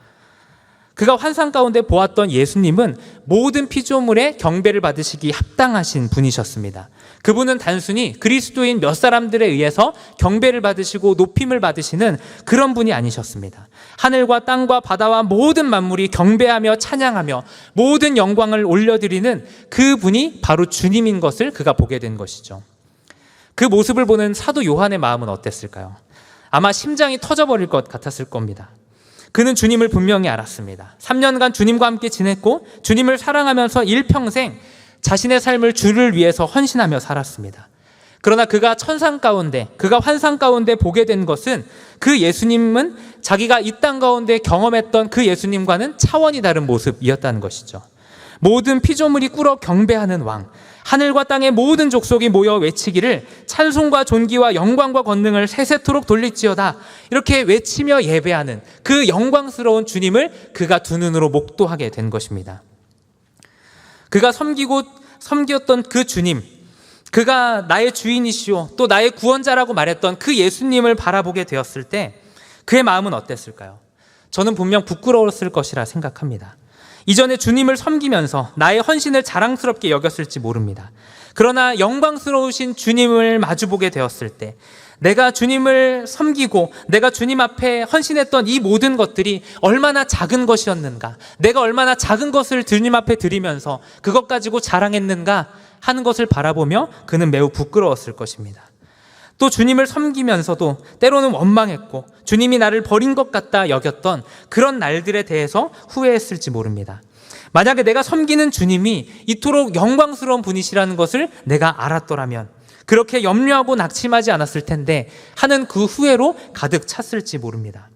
그가 환상 가운데 보았던 예수님은 모든 피조물의 경배를 받으시기 합당하신 분이셨습니다. 그분은 단순히 그리스도인 몇 사람들에 의해서 경배를 받으시고 높임을 받으시는 그런 분이 아니셨습니다. 하늘과 땅과 바다와 모든 만물이 경배하며 찬양하며 모든 영광을 올려드리는 그분이 바로 주님인 것을 그가 보게 된 것이죠. 그 모습을 보는 사도 요한의 마음은 어땠을까요? 아마 심장이 터져버릴 것 같았을 겁니다. 그는 주님을 분명히 알았습니다. 3년간 주님과 함께 지냈고 주님을 사랑하면서 일평생 자신의 삶을 주를 위해서 헌신하며 살았습니다. 그러나 그가 환상 가운데 보게 된 것은 그 예수님은 자기가 이 땅 가운데 경험했던 그 예수님과는 차원이 다른 모습이었다는 것이죠. 모든 피조물이 꿇어 경배하는 왕, 하늘과 땅의 모든 족속이 모여 외치기를 찬송과 존귀와 영광과 권능을 세세토록 돌릴지어다, 이렇게 외치며 예배하는 그 영광스러운 주님을 그가 두 눈으로 목도하게 된 것입니다. 그가 섬겼던 그 주님, 그가 나의 주인이시오 또 나의 구원자라고 말했던 그 예수님을 바라보게 되었을 때 그의 마음은 어땠을까요? 저는 분명 부끄러웠을 것이라 생각합니다. 이전에 주님을 섬기면서 나의 헌신을 자랑스럽게 여겼을지 모릅니다. 그러나 영광스러우신 주님을 마주보게 되었을 때 내가 주님을 섬기고 내가 주님 앞에 헌신했던 이 모든 것들이 얼마나 작은 것이었는가, 내가 얼마나 작은 것을 주님 앞에 드리면서 그것 가지고 자랑했는가 하는 것을 바라보며 그는 매우 부끄러웠을 것입니다. 또 주님을 섬기면서도 때로는 원망했고 주님이 나를 버린 것 같다 여겼던 그런 날들에 대해서 후회했을지 모릅니다. 만약에 내가 섬기는 주님이 이토록 영광스러운 분이시라는 것을 내가 알았더라면 그렇게 염려하고 낙심하지 않았을 텐데 하는 그 후회로 가득 찼을지 모릅니다.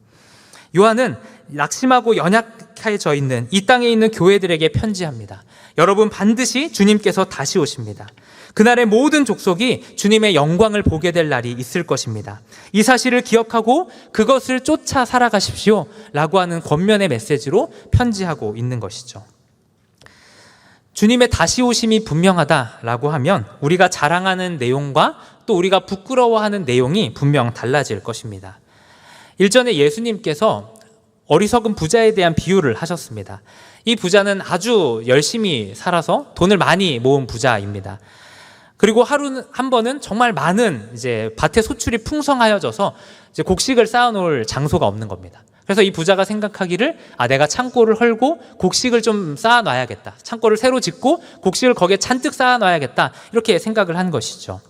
요한은 낙심하고 연약해져 있는 이 땅에 있는 교회들에게 편지합니다. 여러분, 반드시 주님께서 다시 오십니다. 그날의 모든 족속이 주님의 영광을 보게 될 날이 있을 것입니다. 이 사실을 기억하고 그것을 쫓아 살아가십시오 라고 하는 권면의 메시지로 편지하고 있는 것이죠. 주님의 다시 오심이 분명하다라고 하면 우리가 자랑하는 내용과 또 우리가 부끄러워하는 내용이 분명 달라질 것입니다. 일전에 예수님께서 어리석은 부자에 대한 비유를 하셨습니다. 이 부자는 아주 열심히 살아서 돈을 많이 모은 부자입니다. 그리고 하루 한 번은 정말 많은 이제 밭의 소출이 풍성하여져서 이제 곡식을 쌓아놓을 장소가 없는 겁니다. 그래서 이 부자가 생각하기를 내가 창고를 헐고 곡식을 좀 쌓아놔야겠다. 창고를 새로 짓고 곡식을 거기에 잔뜩 쌓아놔야겠다. 이렇게 생각을 한 것이죠.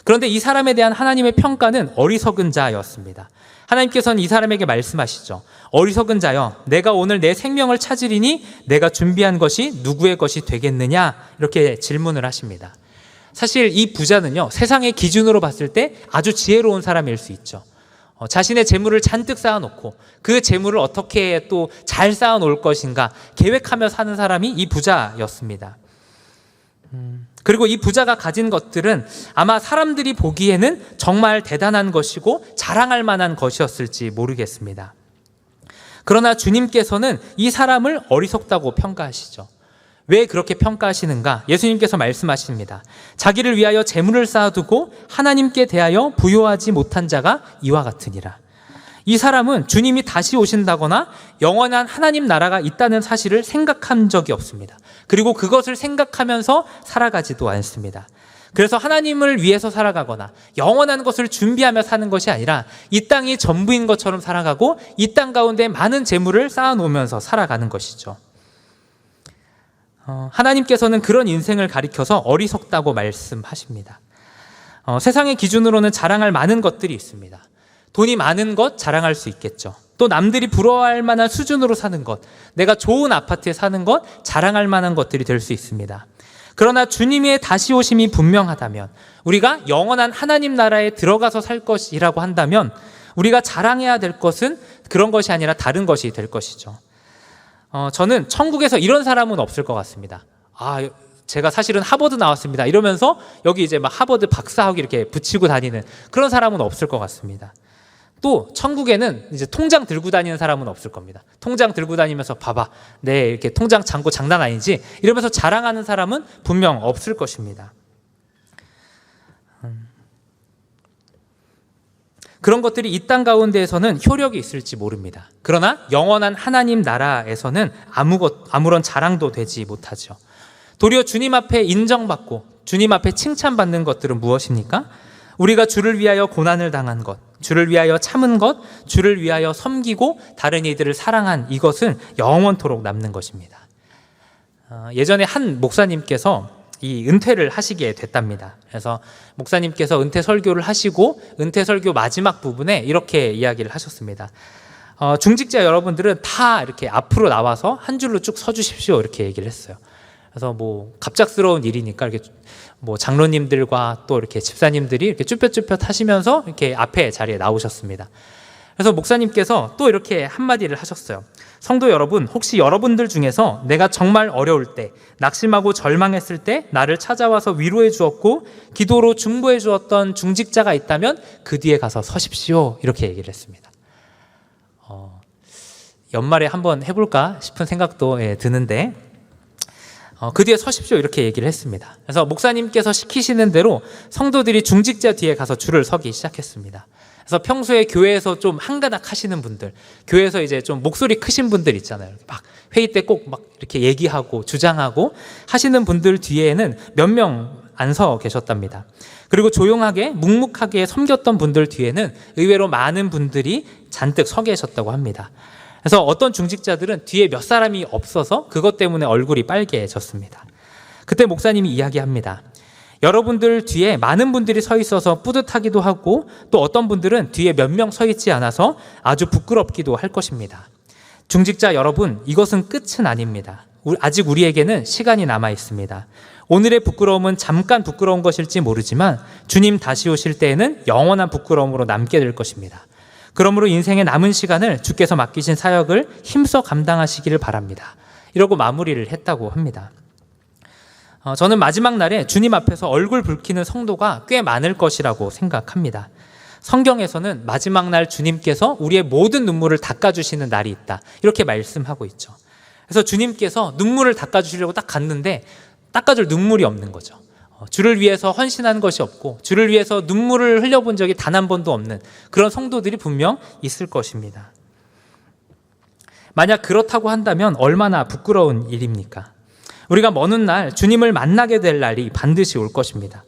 그런데 이 사람에 대한 하나님의 평가는 어리석은 자였습니다. 하나님께서는 이 사람에게 말씀하시죠. 어리석은 자여, 내가 오늘 내 생명을 찾으리니 내가 준비한 것이 누구의 것이 되겠느냐? 이렇게 질문을 하십니다. 사실 이 부자는요, 세상의 기준으로 봤을 때 아주 지혜로운 사람일 수 있죠. 자신의 재물을 잔뜩 쌓아놓고 그 재물을 어떻게 또 잘 쌓아놓을 것인가 계획하며 사는 사람이 이 부자였습니다. 그리고 이 부자가 가진 것들은 아마 사람들이 보기에는 정말 대단한 것이고 자랑할 만한 것이었을지 모르겠습니다. 그러나 주님께서는 이 사람을 어리석다고 평가하시죠. 왜 그렇게 평가하시는가? 예수님께서 말씀하십니다. 자기를 위하여 재물을 쌓아두고 하나님께 대하여 부요하지 못한 자가 이와 같으니라. 이 사람은 주님이 다시 오신다거나 영원한 하나님 나라가 있다는 사실을 생각한 적이 없습니다. 그리고 그것을 생각하면서 살아가지도 않습니다. 그래서 하나님을 위해서 살아가거나 영원한 것을 준비하며 사는 것이 아니라 이 땅이 전부인 것처럼 살아가고 이 땅 가운데 많은 재물을 쌓아놓으면서 살아가는 것이죠. 하나님께서는 그런 인생을 가리켜서 어리석다고 말씀하십니다. 세상의 기준으로는 자랑할 많은 것들이 있습니다. 돈이 많은 것 자랑할 수 있겠죠. 또 남들이 부러워할 만한 수준으로 사는 것, 내가 좋은 아파트에 사는 것 자랑할 만한 것들이 될 수 있습니다. 그러나 주님의 다시 오심이 분명하다면, 우리가 영원한 하나님 나라에 들어가서 살 것이라고 한다면 우리가 자랑해야 될 것은 그런 것이 아니라 다른 것이 될 것이죠. 저는 천국에서 이런 사람은 없을 것 같습니다. 제가 사실은 하버드 나왔습니다. 이러면서 여기 이제 막 하버드 박사학위 이렇게 붙이고 다니는 그런 사람은 없을 것 같습니다. 또 천국에는 이제 통장 들고 다니는 사람은 없을 겁니다. 통장 들고 다니면서 봐봐, 내 이렇게 통장 잔고 장난 아니지? 이러면서 자랑하는 사람은 분명 없을 것입니다. 그런 것들이 이 땅 가운데에서는 효력이 있을지 모릅니다. 그러나 영원한 하나님 나라에서는 아무런 자랑도 되지 못하죠. 도리어 주님 앞에 인정받고 주님 앞에 칭찬받는 것들은 무엇입니까? 우리가 주를 위하여 고난을 당한 것, 주를 위하여 참은 것, 주를 위하여 섬기고 다른 이들을 사랑한 이것은 영원토록 남는 것입니다. 예전에 한 목사님께서 이 은퇴를 하시게 됐답니다. 그래서 목사님께서 은퇴 설교를 하시고 은퇴 설교 마지막 부분에 이렇게 이야기를 하셨습니다. 중직자 여러분들은 다 이렇게 앞으로 나와서 한 줄로 쭉 서주십시오, 이렇게 얘기를 했어요. 그래서 뭐 갑작스러운 일이니까 이렇게 뭐 장로님들과 또 이렇게 집사님들이 이렇게 쭈뼛쭈뼛 하시면서 이렇게 앞에 자리에 나오셨습니다. 그래서 목사님께서 또 이렇게 한마디를 하셨어요. 성도 여러분, 혹시 여러분들 중에서 내가 정말 어려울 때, 낙심하고 절망했을 때 나를 찾아와서 위로해 주었고 기도로 중보해 주었던 중직자가 있다면 그 뒤에 가서 서십시오, 이렇게 얘기를 했습니다. 연말에 한번 해볼까 싶은 생각도 드는데 그 뒤에 서십시오, 이렇게 얘기를 했습니다. 그래서 목사님께서 시키시는 대로 성도들이 중직자 뒤에 가서 줄을 서기 시작했습니다. 그래서 평소에 교회에서 좀 한가닥 하시는 분들, 교회에서 이제 좀 목소리 크신 분들 있잖아요. 막 회의 때 꼭 막 이렇게 얘기하고 주장하고 하시는 분들 뒤에는 몇 명 안 서 계셨답니다. 그리고 조용하게 묵묵하게 섬겼던 분들 뒤에는 의외로 많은 분들이 잔뜩 서 계셨다고 합니다. 그래서 어떤 중직자들은 뒤에 몇 사람이 없어서 그것 때문에 얼굴이 빨개졌습니다. 그때 목사님이 이야기합니다. 여러분들 뒤에 많은 분들이 서 있어서 뿌듯하기도 하고 또 어떤 분들은 뒤에 몇 명 서 있지 않아서 아주 부끄럽기도 할 것입니다. 중직자 여러분, 이것은 끝은 아닙니다. 아직 우리에게는 시간이 남아 있습니다. 오늘의 부끄러움은 잠깐 부끄러운 것일지 모르지만 주님 다시 오실 때에는 영원한 부끄러움으로 남게 될 것입니다. 그러므로 인생의 남은 시간을 주께서 맡기신 사역을 힘써 감당하시기를 바랍니다. 이러고 마무리를 했다고 합니다. 저는 마지막 날에 주님 앞에서 얼굴 붉히는 성도가 꽤 많을 것이라고 생각합니다. 성경에서는 마지막 날 주님께서 우리의 모든 눈물을 닦아주시는 날이 있다, 이렇게 말씀하고 있죠. 그래서 주님께서 눈물을 닦아주시려고 딱 갔는데 닦아줄 눈물이 없는 거죠. 주를 위해서 헌신한 것이 없고 주를 위해서 눈물을 흘려본 적이 단 한 번도 없는 그런 성도들이 분명 있을 것입니다. 만약 그렇다고 한다면 얼마나 부끄러운 일입니까? 우리가 먼 훗날 주님을 만나게 될 날이 반드시 올 것입니다.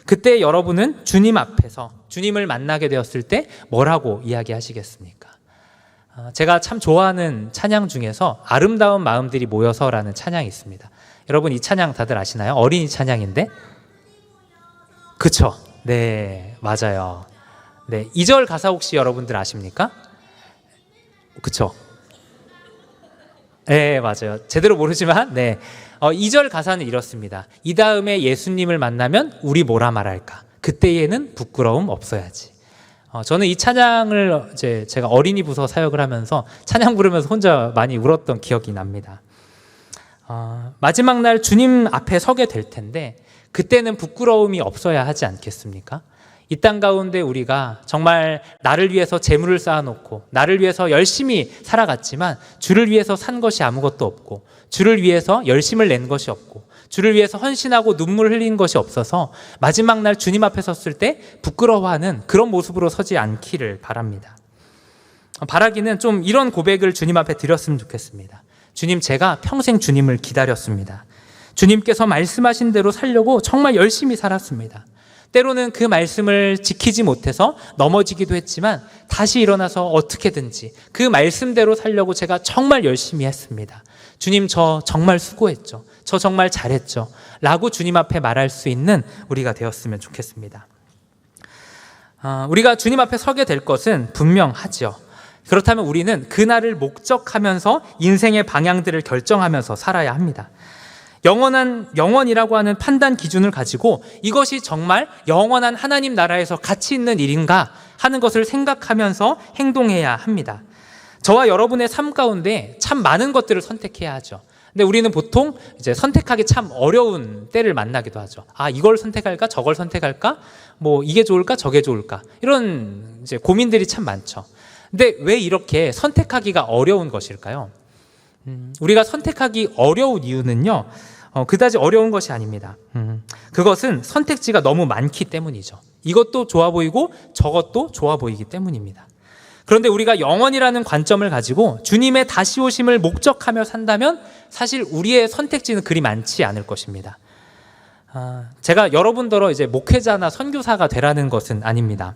그때 여러분은 주님 앞에서 주님을 만나게 되었을 때 뭐라고 이야기하시겠습니까? 제가 참 좋아하는 찬양 중에서 아름다운 마음들이 모여서라는 찬양이 있습니다. 여러분 이 찬양 다들 아시나요? 어린이 찬양인데? 그쵸? 네, 맞아요. 네, 2절 가사 혹시 여러분들 아십니까? 그쵸? 네, 맞아요. 제대로 모르지만, 네. 2절 가사는 이렇습니다. 이 다음에 예수님을 만나면 우리 뭐라 말할까? 그때에는 부끄러움 없어야지. 저는 이 찬양을 제가 어린이 부서 사역을 하면서 찬양 부르면서 혼자 많이 울었던 기억이 납니다. 마지막 날 주님 앞에 서게 될 텐데 그때는 부끄러움이 없어야 하지 않겠습니까? 이 땅 가운데 우리가 정말 나를 위해서 재물을 쌓아놓고 나를 위해서 열심히 살아갔지만 주를 위해서 산 것이 아무것도 없고 주를 위해서 열심을 낸 것이 없고 주를 위해서 헌신하고 눈물 흘린 것이 없어서 마지막 날 주님 앞에 섰을 때 부끄러워하는 그런 모습으로 서지 않기를 바랍니다. 바라기는 좀 이런 고백을 주님 앞에 드렸으면 좋겠습니다. 주님, 제가 평생 주님을 기다렸습니다. 주님께서 말씀하신 대로 살려고 정말 열심히 살았습니다. 때로는 그 말씀을 지키지 못해서 넘어지기도 했지만 다시 일어나서 어떻게든지 그 말씀대로 살려고 제가 정말 열심히 했습니다. 주님, 저 정말 수고했죠. 저 정말 잘했죠. 라고 주님 앞에 말할 수 있는 우리가 되었으면 좋겠습니다. 우리가 주님 앞에 서게 될 것은 분명하죠. 그렇다면 우리는 그날을 목적하면서 인생의 방향들을 결정하면서 살아야 합니다. 영원이라고 하는 판단 기준을 가지고 이것이 정말 영원한 하나님 나라에서 가치 있는 일인가 하는 것을 생각하면서 행동해야 합니다. 저와 여러분의 삶 가운데 참 많은 것들을 선택해야 하죠. 근데 우리는 보통 이제 선택하기 참 어려운 때를 만나기도 하죠. 이걸 선택할까? 저걸 선택할까? 이게 좋을까? 저게 좋을까? 이런 이제 고민들이 참 많죠. 근데 왜 이렇게 선택하기가 어려운 것일까요? 우리가 선택하기 어려운 이유는요, 그다지 어려운 것이 아닙니다. 그것은 선택지가 너무 많기 때문이죠. 이것도 좋아 보이고 저것도 좋아 보이기 때문입니다. 그런데 우리가 영원이라는 관점을 가지고 주님의 다시 오심을 목적하며 산다면 사실 우리의 선택지는 그리 많지 않을 것입니다. 제가 여러분들어 이제 목회자나 선교사가 되라는 것은 아닙니다.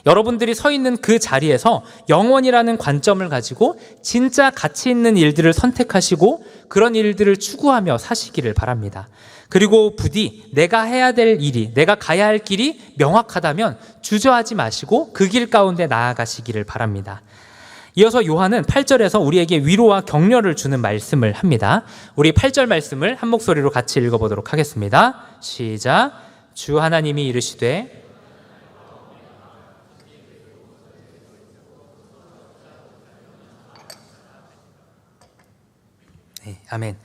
여러분들이 서 있는 그 자리에서 영원이라는 관점을 가지고 진짜 가치 있는 일들을 선택하시고 그런 일들을 추구하며 사시기를 바랍니다. 그리고 부디 내가 해야 될 일이, 내가 가야 할 길이 명확하다면 주저하지 마시고 그 길 가운데 나아가시기를 바랍니다. 이어서 요한은 8절에서 우리에게 위로와 격려를 주는 말씀을 합니다. 우리 8절 말씀을 한 목소리로 같이 읽어보도록 하겠습니다. 시작. 주 하나님이 이르시되 아멘.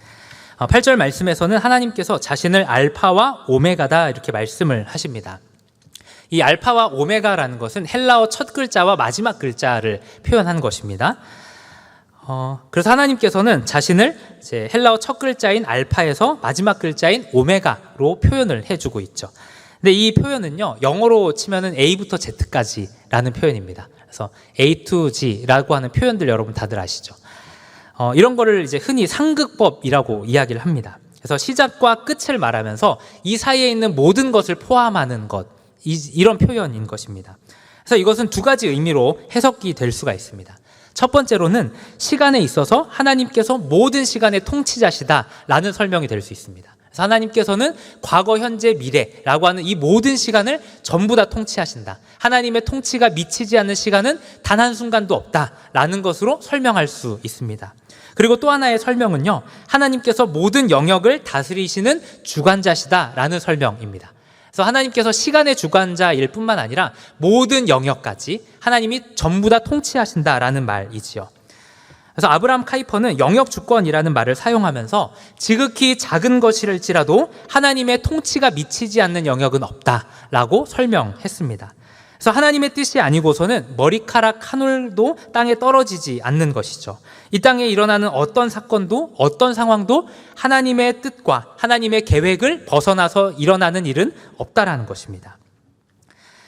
8절 말씀에서는 하나님께서 자신을 알파와 오메가다 이렇게 말씀을 하십니다. 이 알파와 오메가라는 것은 헬라어 첫 글자와 마지막 글자를 표현한 것입니다. 그래서 하나님께서는 자신을 이제 헬라어 첫 글자인 알파에서 마지막 글자인 오메가로 표현을 해주고 있죠. 근데 이 표현은요, 영어로 치면은 A부터 Z까지라는 표현입니다. 그래서 A to G라고 하는 표현들 여러분 다들 아시죠? 이런 거를 이제 흔히 상극법이라고 이야기를 합니다. 그래서 시작과 끝을 말하면서 이 사이에 있는 모든 것을 포함하는 것, 이런 표현인 것입니다. 그래서 이것은 두 가지 의미로 해석이 될 수가 있습니다. 첫 번째로는 시간에 있어서 하나님께서 모든 시간의 통치자시다라는 설명이 될 수 있습니다. 그래서 하나님께서는 과거, 현재, 미래라고 하는 이 모든 시간을 전부 다 통치하신다. 하나님의 통치가 미치지 않는 시간은 단 한순간도 없다라는 것으로 설명할 수 있습니다. 그리고 또 하나의 설명은요, 하나님께서 모든 영역을 다스리시는 주관자시다라는 설명입니다. 그래서 하나님께서 시간의 주관자일 뿐만 아니라 모든 영역까지 하나님이 전부 다 통치하신다라는 말이지요. 그래서 아브라함 카이퍼는 영역 주권이라는 말을 사용하면서 지극히 작은 것일지라도 하나님의 통치가 미치지 않는 영역은 없다라고 설명했습니다. 그래서 하나님의 뜻이 아니고서는 머리카락 한 올도 땅에 떨어지지 않는 것이죠. 이 땅에 일어나는 어떤 사건도 어떤 상황도 하나님의 뜻과 하나님의 계획을 벗어나서 일어나는 일은 없다라는 것입니다.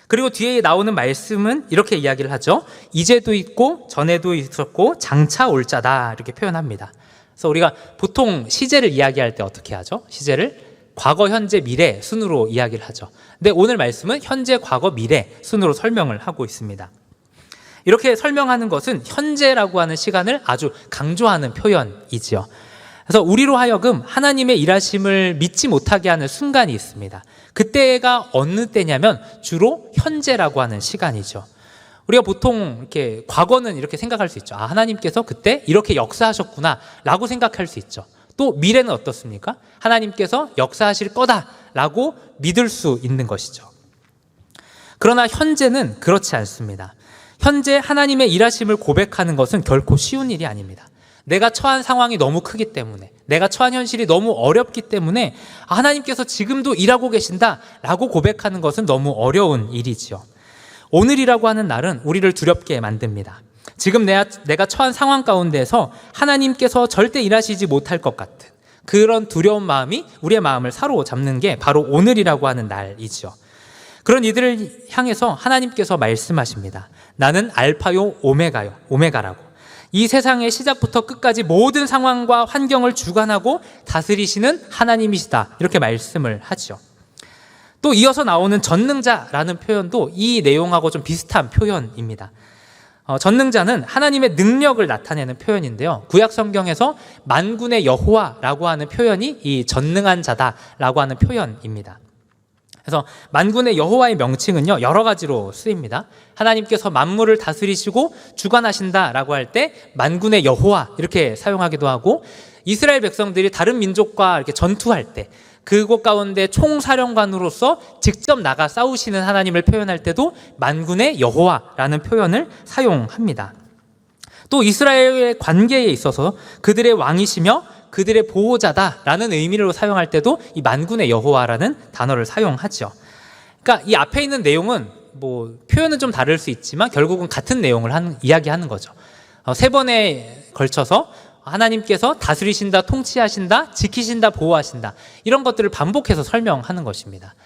그리고 뒤에 나오는 말씀은 이렇게 이야기를 하죠. 이제도 있고 전에도 있었고 장차 올 자다, 이렇게 표현합니다. 그래서 우리가 보통 시제를 이야기할 때 어떻게 하죠? 시제를 과거, 현재, 미래 순으로 이야기를 하죠. 근데 오늘 말씀은 현재, 과거, 미래 순으로 설명을 하고 있습니다. 이렇게 설명하는 것은 현재라고 하는 시간을 아주 강조하는 표현이지요. 그래서 우리로 하여금 하나님의 일하심을 믿지 못하게 하는 순간이 있습니다. 그때가 어느 때냐면 주로 현재라고 하는 시간이죠. 우리가 보통 이렇게 과거는 이렇게 생각할 수 있죠. 아, 하나님께서 그때 이렇게 역사하셨구나 라고 생각할 수 있죠. 또 미래는 어떻습니까? 하나님께서 역사하실 거다라고 믿을 수 있는 것이죠. 그러나 현재는 그렇지 않습니다. 현재 하나님의 일하심을 고백하는 것은 결코 쉬운 일이 아닙니다. 내가 처한 상황이 너무 크기 때문에, 내가 처한 현실이 너무 어렵기 때문에 하나님께서 지금도 일하고 계신다라고 고백하는 것은 너무 어려운 일이지요. 오늘이라고 하는 날은 우리를 두렵게 만듭니다. 지금 내가 처한 상황 가운데서 하나님께서 절대 일하시지 못할 것 같은 그런 두려운 마음이 우리의 마음을 사로잡는 게 바로 오늘이라고 하는 날이죠. 그런 이들을 향해서 하나님께서 말씀하십니다. 나는 알파요 오메가라고. 이 세상의 시작부터 끝까지 모든 상황과 환경을 주관하고 다스리시는 하나님이시다, 이렇게 말씀을 하죠. 또 이어서 나오는 전능자라는 표현도 이 내용하고 좀 비슷한 표현입니다. 전능자는 하나님의 능력을 나타내는 표현인데요, 구약 성경에서 만군의 여호와라고 하는 표현이 이 전능한 자다라고 하는 표현입니다. 그래서 만군의 여호와의 명칭은요, 여러 가지로 쓰입니다. 하나님께서 만물을 다스리시고 주관하신다라고 할 때 만군의 여호와 이렇게 사용하기도 하고, 이스라엘 백성들이 다른 민족과 이렇게 전투할 때 그곳 가운데 총사령관으로서 직접 나가 싸우시는 하나님을 표현할 때도 만군의 여호와라는 표현을 사용합니다. 또 이스라엘의 관계에 있어서 그들의 왕이시며 그들의 보호자다라는 의미로 사용할 때도 이 만군의 여호와라는 단어를 사용하죠. 그러니까 이 앞에 있는 내용은 뭐 표현은 좀 다를 수 있지만 결국은 같은 내용을 이야기하는 거죠. 세 번에 걸쳐서 하나님께서 다스리신다, 통치하신다, 지키신다, 보호하신다, 이런 것들을 반복해서 설명하는 것입니다.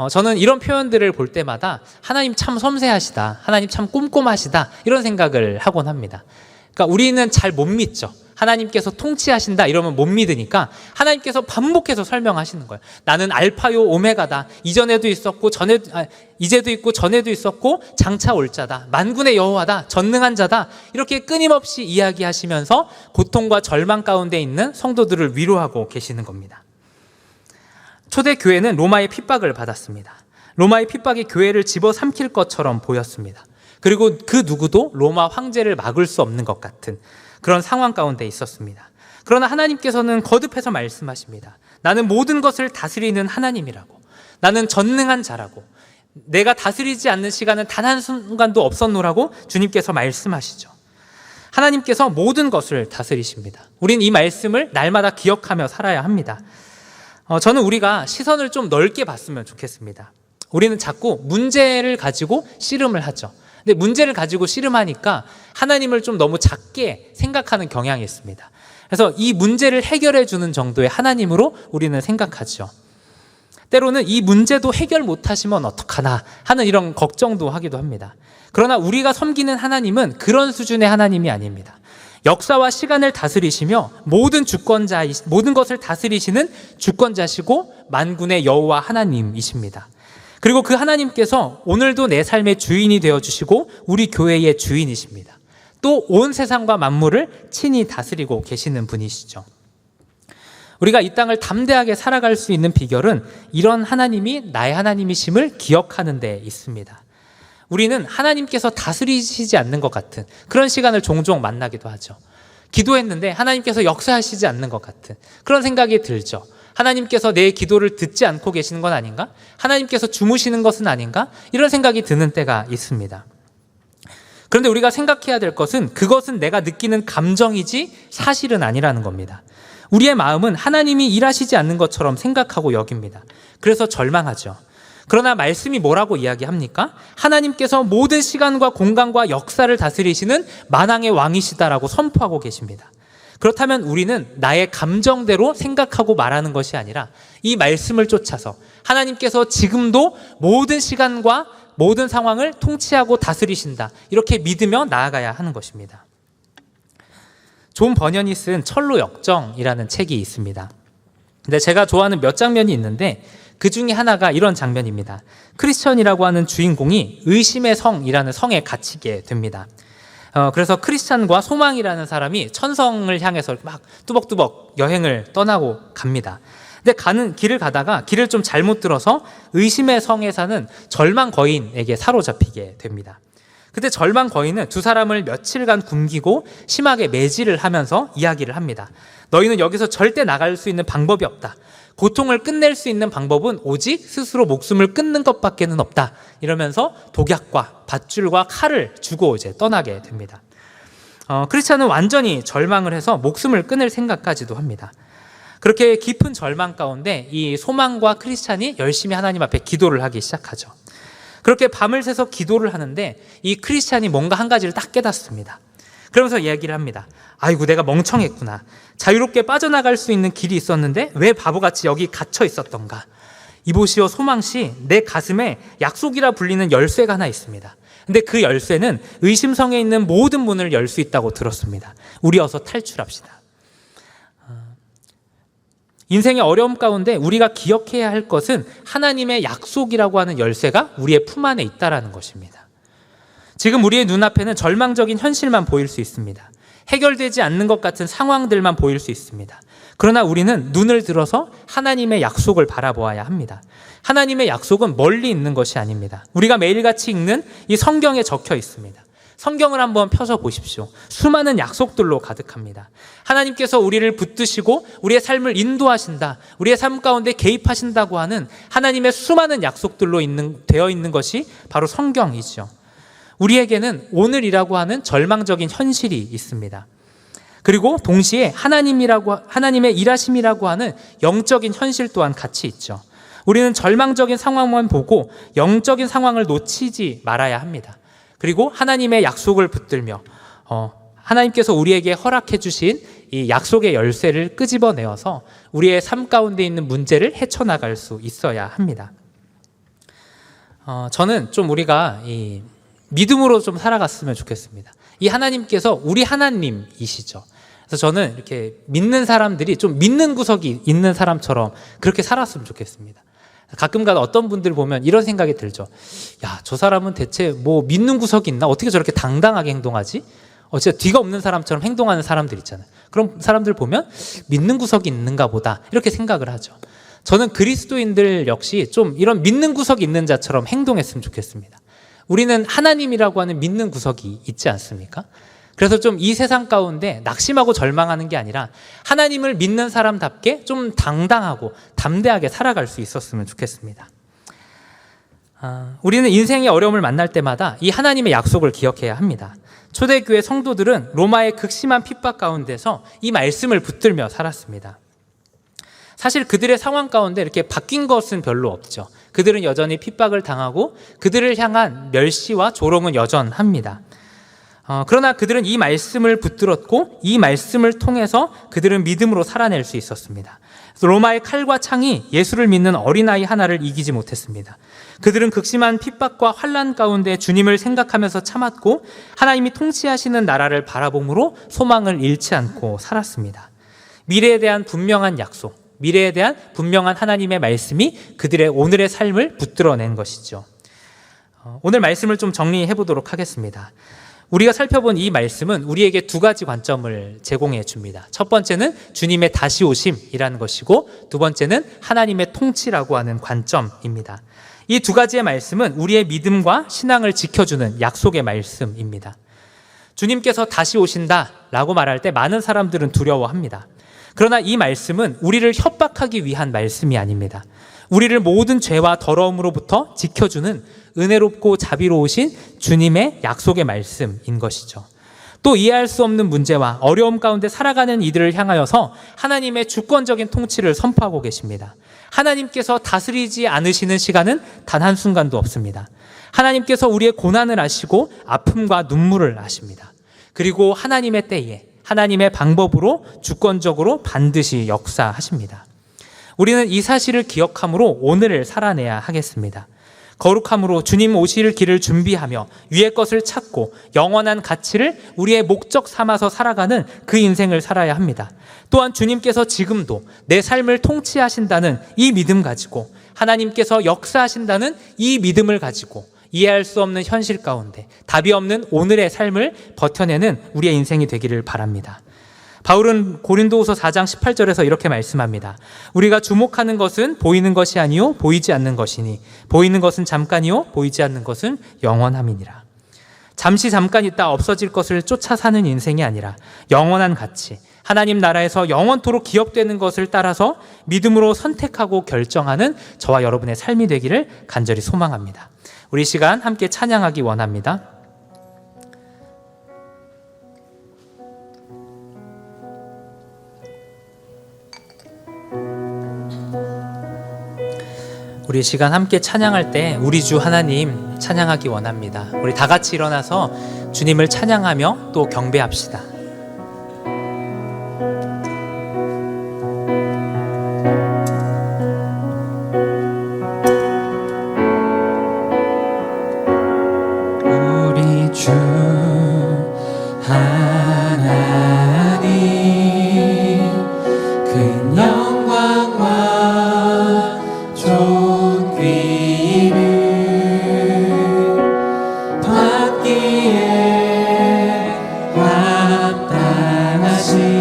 저는 이런 표현들을 볼 때마다 하나님 참 섬세하시다, 하나님 참 꼼꼼하시다, 이런 생각을 하곤 합니다. 그러니까 우리는 잘 못 믿죠. 하나님께서 통치하신다 이러면 못 믿으니까 하나님께서 반복해서 설명하시는 거예요. 나는 알파요 오메가다. 이전에도 있었고 이제도 있고 전에도 있었고 장차 올 자다. 만군의 여호와다. 전능한 자다. 이렇게 끊임없이 이야기하시면서 고통과 절망 가운데 있는 성도들을 위로하고 계시는 겁니다. 초대 교회는 로마의 핍박을 받았습니다. 로마의 핍박이 교회를 집어삼킬 것처럼 보였습니다. 그리고 그 누구도 로마 황제를 막을 수 없는 것 같은 그런 상황 가운데 있었습니다. 그러나 하나님께서는 거듭해서 말씀하십니다. 나는 모든 것을 다스리는 하나님이라고, 나는 전능한 자라고, 내가 다스리지 않는 시간은 단 한순간도 없었노라고 주님께서 말씀하시죠. 하나님께서 모든 것을 다스리십니다. 우린 이 말씀을 날마다 기억하며 살아야 합니다. 저는 우리가 시선을 좀 넓게 봤으면 좋겠습니다. 우리는 자꾸 문제를 가지고 씨름을 하죠. 근데 문제를 가지고 씨름하니까 하나님을 좀 너무 작게 생각하는 경향이 있습니다. 그래서 이 문제를 해결해 주는 정도의 하나님으로 우리는 생각하죠. 때로는 이 문제도 해결 못하시면 어떡하나 하는 이런 걱정도 하기도 합니다. 그러나 우리가 섬기는 하나님은 그런 수준의 하나님이 아닙니다. 역사와 시간을 다스리시며 모든 것을 다스리시는 주권자시고 만군의 여호와 하나님이십니다. 그리고 그 하나님께서 오늘도 내 삶의 주인이 되어주시고 우리 교회의 주인이십니다. 또 온 세상과 만물을 친히 다스리고 계시는 분이시죠. 우리가 이 땅을 담대하게 살아갈 수 있는 비결은 이런 하나님이 나의 하나님이심을 기억하는 데 있습니다. 우리는 하나님께서 다스리시지 않는 것 같은 그런 시간을 종종 만나기도 하죠. 기도했는데 하나님께서 역사하시지 않는 것 같은 그런 생각이 들죠. 하나님께서 내 기도를 듣지 않고 계시는 건 아닌가? 하나님께서 주무시는 것은 아닌가? 이런 생각이 드는 때가 있습니다. 그런데 우리가 생각해야 될 것은 그것은 내가 느끼는 감정이지 사실은 아니라는 겁니다. 우리의 마음은 하나님이 일하시지 않는 것처럼 생각하고 여깁니다. 그래서 절망하죠. 그러나 말씀이 뭐라고 이야기합니까? 하나님께서 모든 시간과 공간과 역사를 다스리시는 만왕의 왕이시다라고 선포하고 계십니다. 그렇다면 우리는 나의 감정대로 생각하고 말하는 것이 아니라 이 말씀을 쫓아서 하나님께서 지금도 모든 시간과 모든 상황을 통치하고 다스리신다, 이렇게 믿으며 나아가야 하는 것입니다. 존 버년이 쓴 철로 역정이라는 책이 있습니다. 근데 제가 좋아하는 몇 장면이 있는데 그 중에 하나가 이런 장면입니다. 크리스천이라고 하는 주인공이 의심의 성이라는 성에 갇히게 됩니다. 그래서 크리스찬과 소망이라는 사람이 천성을 향해서 막 뚜벅뚜벅 여행을 떠나고 갑니다. 근데 길을 가다가 길을 좀 잘못 들어서 의심의 성에 사는 절망 거인에게 사로잡히게 됩니다. 그때 절망 거인은 두 사람을 며칠간 굶기고 심하게 매질을 하면서 이야기를 합니다. 너희는 여기서 절대 나갈 수 있는 방법이 없다. 고통을 끝낼 수 있는 방법은 오직 스스로 목숨을 끊는 것밖에는 없다. 이러면서 독약과 밧줄과 칼을 주고 이제 떠나게 됩니다. 크리스찬은 완전히 절망을 해서 목숨을 끊을 생각까지도 합니다. 그렇게 깊은 절망 가운데 이 소망과 크리스찬이 열심히 하나님 앞에 기도를 하기 시작하죠. 그렇게 밤을 새서 기도를 하는데 이 크리스찬이 뭔가 한 가지를 딱 깨닫습니다. 그러면서 이야기를 합니다. 아이고, 내가 멍청했구나. 자유롭게 빠져나갈 수 있는 길이 있었는데 왜 바보같이 여기 갇혀 있었던가. 이보시오 소망씨, 내 가슴에 약속이라 불리는 열쇠가 하나 있습니다. 근데 그 열쇠는 의심성에 있는 모든 문을 열 수 있다고 들었습니다. 우리 어서 탈출합시다. 인생의 어려움 가운데 우리가 기억해야 할 것은 하나님의 약속이라고 하는 열쇠가 우리의 품 안에 있다는 것입니다. 지금 우리의 눈앞에는 절망적인 현실만 보일 수 있습니다. 해결되지 않는 것 같은 상황들만 보일 수 있습니다. 그러나 우리는 눈을 들어서 하나님의 약속을 바라보아야 합니다. 하나님의 약속은 멀리 있는 것이 아닙니다. 우리가 매일같이 읽는 이 성경에 적혀 있습니다. 성경을 한번 펴서 보십시오. 수많은 약속들로 가득합니다. 하나님께서 우리를 붙드시고 우리의 삶을 인도하신다, 우리의 삶 가운데 개입하신다고 하는 하나님의 수많은 약속들로 되어 있는 것이 바로 성경이죠. 우리에게는 오늘이라고 하는 절망적인 현실이 있습니다. 그리고 동시에 하나님의 일하심이라고 하는 영적인 현실 또한 같이 있죠. 우리는 절망적인 상황만 보고 영적인 상황을 놓치지 말아야 합니다. 그리고 하나님의 약속을 붙들며 하나님께서 우리에게 허락해 주신 이 약속의 열쇠를 끄집어내어서 우리의 삶 가운데 있는 문제를 헤쳐나갈 수 있어야 합니다. 저는 좀 우리가 이 믿음으로 좀 살아갔으면 좋겠습니다. 이 하나님께서 우리 하나님이시죠. 그래서 저는 이렇게 믿는 사람들이 좀 믿는 구석이 있는 사람처럼 그렇게 살았으면 좋겠습니다. 가끔가다 어떤 분들 보면 이런 생각이 들죠. 야, 저 사람은 대체 뭐 믿는 구석이 있나? 어떻게 저렇게 당당하게 행동하지? 진짜 뒤가 없는 사람처럼 행동하는 사람들 있잖아요. 그런 사람들 보면 믿는 구석이 있는가 보다, 이렇게 생각을 하죠. 저는 그리스도인들 역시 좀 이런 믿는 구석이 있는 자처럼 행동했으면 좋겠습니다. 우리는 하나님이라고 하는 믿는 구석이 있지 않습니까? 그래서 좀 이 세상 가운데 낙심하고 절망하는 게 아니라 하나님을 믿는 사람답게 좀 당당하고 담대하게 살아갈 수 있었으면 좋겠습니다. 우리는 인생의 어려움을 만날 때마다 이 하나님의 약속을 기억해야 합니다. 초대교회 성도들은 로마의 극심한 핍박 가운데서 이 말씀을 붙들며 살았습니다. 사실 그들의 상황 가운데 이렇게 바뀐 것은 별로 없죠. 그들은 여전히 핍박을 당하고 그들을 향한 멸시와 조롱은 여전합니다. 그러나 그들은 이 말씀을 붙들었고 이 말씀을 통해서 그들은 믿음으로 살아낼 수 있었습니다. 로마의 칼과 창이 예수를 믿는 어린아이 하나를 이기지 못했습니다. 그들은 극심한 핍박과 환난 가운데 주님을 생각하면서 참았고 하나님이 통치하시는 나라를 바라봄으로 소망을 잃지 않고 살았습니다. 미래에 대한 분명한 약속, 미래에 대한 분명한 하나님의 말씀이 그들의 오늘의 삶을 붙들어낸 것이죠. 오늘 말씀을 좀 정리해 보도록 하겠습니다. 우리가 살펴본 이 말씀은 우리에게 두 가지 관점을 제공해 줍니다. 첫 번째는 주님의 다시 오심이라는 것이고, 두 번째는 하나님의 통치라고 하는 관점입니다. 이 두 가지의 말씀은 우리의 믿음과 신앙을 지켜주는 약속의 말씀입니다. 주님께서 다시 오신다라고 말할 때 많은 사람들은 두려워합니다. 그러나 이 말씀은 우리를 협박하기 위한 말씀이 아닙니다. 우리를 모든 죄와 더러움으로부터 지켜주는 은혜롭고 자비로우신 주님의 약속의 말씀인 것이죠. 또 이해할 수 없는 문제와 어려움 가운데 살아가는 이들을 향하여서 하나님의 주권적인 통치를 선포하고 계십니다. 하나님께서 다스리지 않으시는 시간은 단 한순간도 없습니다. 하나님께서 우리의 고난을 아시고 아픔과 눈물을 아십니다. 그리고 하나님의 때에 하나님의 방법으로 주권적으로 반드시 역사하십니다. 우리는 이 사실을 기억함으로 오늘을 살아내야 하겠습니다. 거룩함으로 주님 오실 길을 준비하며 위의 것을 찾고 영원한 가치를 우리의 목적 삼아서 살아가는 그 인생을 살아야 합니다. 또한 주님께서 지금도 내 삶을 통치하신다는 이 믿음 가지고, 하나님께서 역사하신다는 이 믿음을 가지고 이해할 수 없는 현실 가운데 답이 없는 오늘의 삶을 버텨내는 우리의 인생이 되기를 바랍니다. 바울은 고린도후서 4장 18절에서 이렇게 말씀합니다. 우리가 주목하는 것은 보이는 것이 아니요 보이지 않는 것이니 보이는 것은 잠깐이요 보이지 않는 것은 영원함이니라. 잠시 잠깐 있다 없어질 것을 쫓아 사는 인생이 아니라 영원한 가치, 하나님 나라에서 영원토록 기억되는 것을 따라서 믿음으로 선택하고 결정하는 저와 여러분의 삶이 되기를 간절히 소망합니다. 우리 시간 함께 찬양하기 원합니다. 우리 시간 함께 찬양할 때 우리 주 하나님 찬양하기 원합니다. 우리 다 같이 일어나서 주님을 찬양하며 또 경배합시다. 우리 주 하나님 큰 영광과 존귀를 받기에 합당하신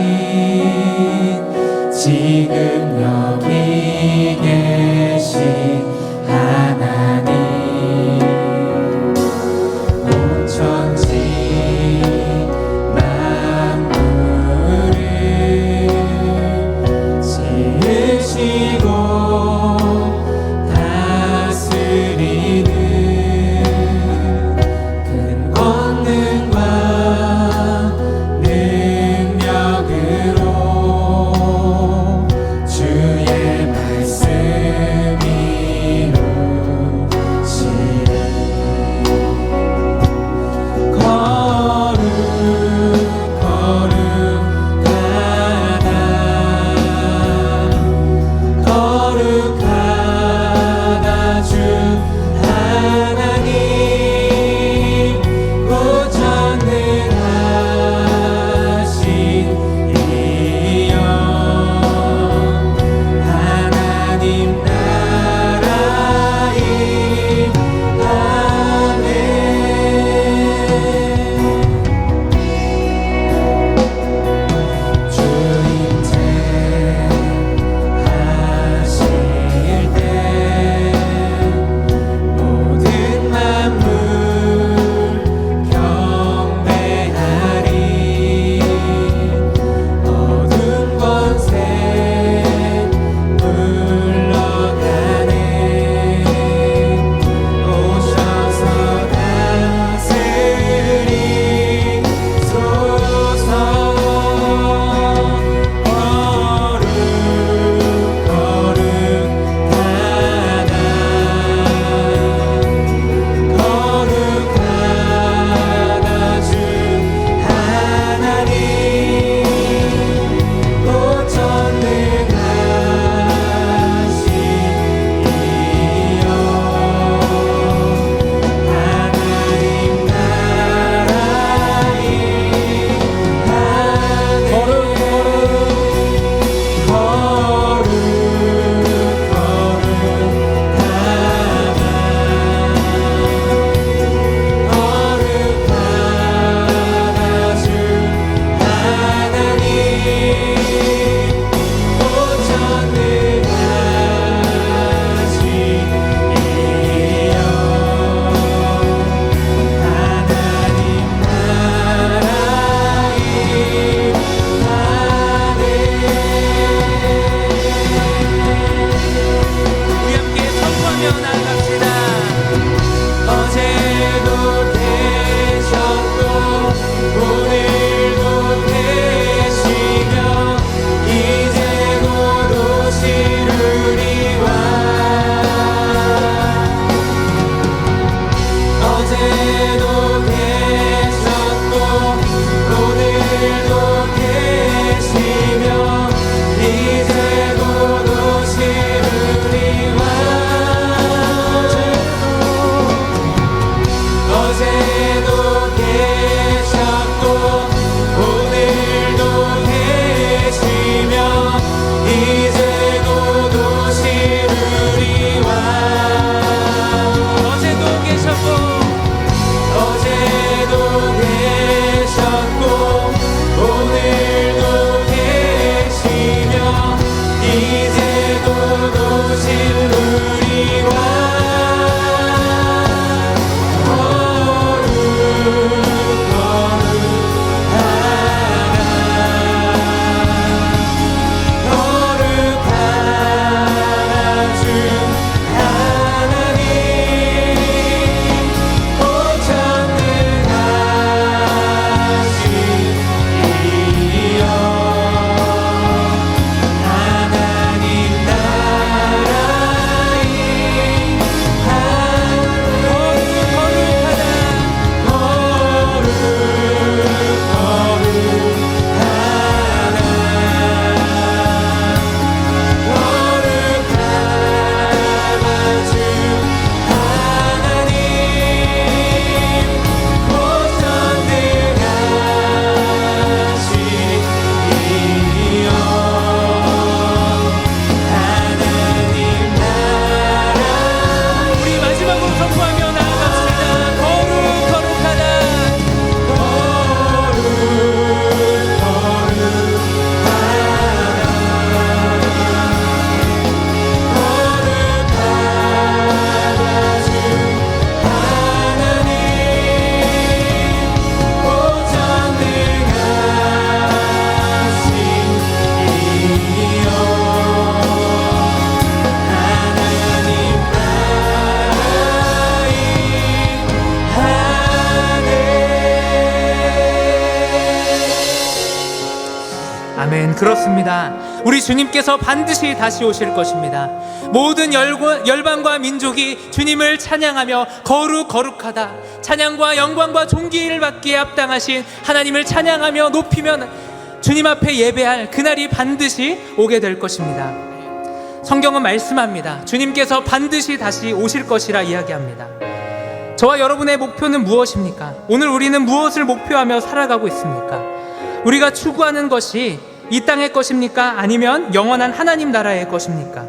지금 여기 계신 하나님, 온 천지 만물 아멘. 그렇습니다. 우리 주님께서 반드시 다시 오실 것입니다. 모든 열방과 민족이 주님을 찬양하며 거룩하다, 찬양과 영광과 존귀를 받기에 합당하신 하나님을 찬양하며 높이면 주님 앞에 예배할 그날이 반드시 오게 될 것입니다. 성경은 말씀합니다. 주님께서 반드시 다시 오실 것이라 이야기합니다. 저와 여러분의 목표는 무엇입니까? 오늘 우리는 무엇을 목표하며 살아가고 있습니까? 우리가 추구하는 것이 이 땅의 것입니까? 아니면 영원한 하나님 나라의 것입니까?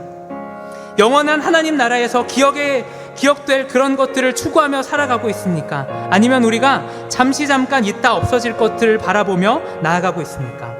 영원한 하나님 나라에서 기억될 그런 것들을 추구하며 살아가고 있습니까? 아니면 우리가 잠깐 있다 없어질 것들을 바라보며 나아가고 있습니까?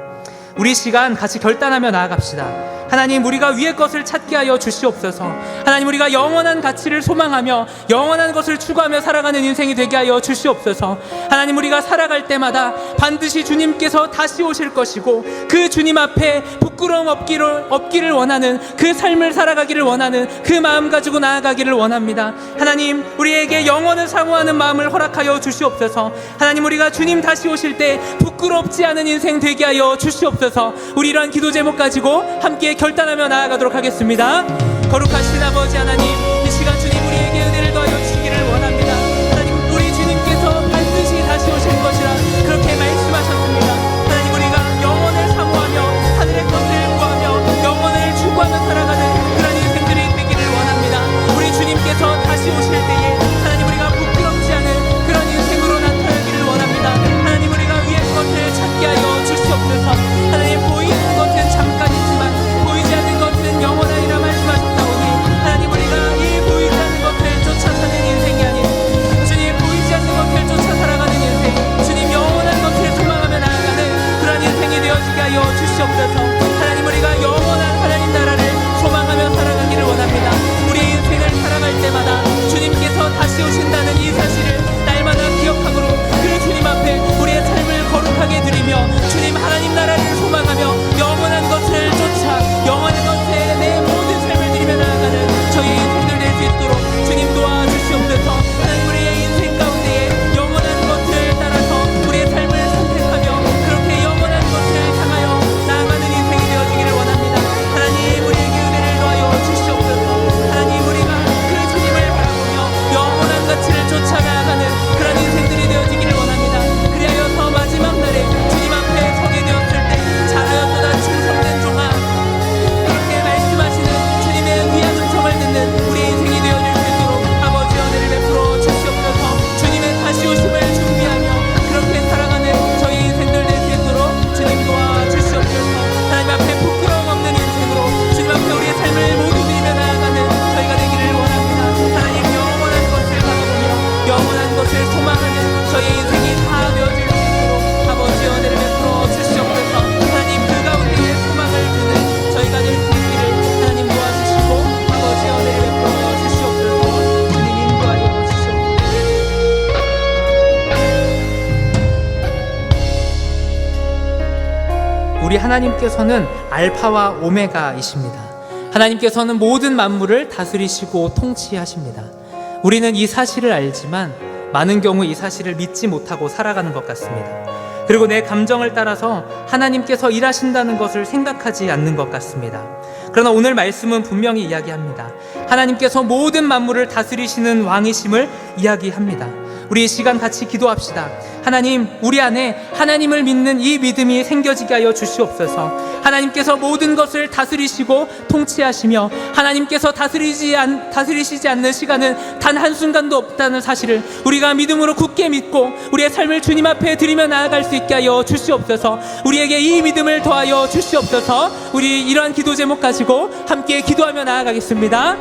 우리 시간 같이 결단하며 나아갑시다. 하나님, 우리가 위의 것을 찾게 하여 주시옵소서. 하나님, 우리가 영원한 가치를 소망하며 영원한 것을 추구하며 살아가는 인생이 되게 하여 주시옵소서. 하나님, 우리가 살아갈 때마다 반드시 주님께서 다시 오실 것이고 그 주님 앞에 부끄러움 없기를 원하는 그 삶을 살아가기를 원하는 그 마음 가지고 나아가기를 원합니다. 하나님, 우리에게 영원을 사모하는 마음을 허락하여 주시옵소서. 하나님, 우리가 주님 다시 오실 때 부끄럽지 않은 인생 되게 하여 주시옵소서. 우리 이러한 기도 제목 가지고 함께 결단하며 나아가도록 하겠습니다. 거룩하신 아버지 하나님, 이 시간 주님 우리에게 은혜를 더하여 주시기를 원합니다. 하나님, 우리 주님께서 반드시 다시 오실 것이라 그렇게 말씀하셨습니다. 하나님, 우리가 영원을 사모하며 하늘의 것을 구하며 영원을 추구하며 살아가는 그런 인생들이 되기를 원합니다. 우리 주님께서 다시 오실 때에 하나님, 우리가 부끄럽지 않은 그런 인생으로 나타나기를 원합니다. 하나님, 우리가 위의 것을 찾게 하여 주시옵소서. 하나님, 보이는 것은 잠깐이지만 보이지 않는 것은 영원하리라 말씀하셨다오니 하나님, 우리가 이 보이지 않는 것을 쫓아 사는 인생이 아닌 주님 보이지 않는 것을 쫓아 살아가는 인생, 주님 영원한 것을 소망하며 나아가는 그런 인생이 되어지게 하여 주시옵소서. 하나님, 우리가 영원한 하나님 나라를 소망하며 살아가기를 원합니다. 우리의 인생을 살아갈 때마다 주님께서 다시 오신다는 이 사실을 날마다 기억하므로 그 주님 앞에 우리의 삶을 거룩하게 드리며 주님 하나님 나라를 소망하며 영원한 것을 쫓아 영원한 것에 내 모든 삶을 드리며 나아가는 저희 인생들 될 수 있도록 주님 도와주시옵소서. 하나님, 우리의 인생 가운데에 영원한 것을 따라서 우리의 삶을 선택하며 그렇게 영원한 것을 향하여 나아가는 우리 하나님께서는 알파와 오메가이십니다. 하나님께서는 모든 만물을 다스리시고 통치하십니다. 우리는 이 사실을 알지만 많은 경우 이 사실을 믿지 못하고 살아가는 것 같습니다. 그리고 내 감정을 따라서 하나님께서 일하신다는 것을 생각하지 않는 것 같습니다. 그러나 오늘 말씀은 분명히 이야기합니다. 하나님께서 모든 만물을 다스리시는 왕이심을 이야기합니다. 우리 이 시간 같이 기도합시다. 하나님, 우리 안에 하나님을 믿는 이 믿음이 생겨지게 하여 주시옵소서. 하나님께서 모든 것을 다스리시고 통치하시며 하나님께서 다스리시지 않는 시간은 단 한순간도 없다는 사실을 우리가 믿음으로 굳게 믿고 우리의 삶을 주님 앞에 드리며 나아갈 수 있게 하여 주시옵소서. 우리에게 이 믿음을 더하여 주시옵소서. 우리 이러한 기도 제목 가지고 함께 기도하며 나아가겠습니다.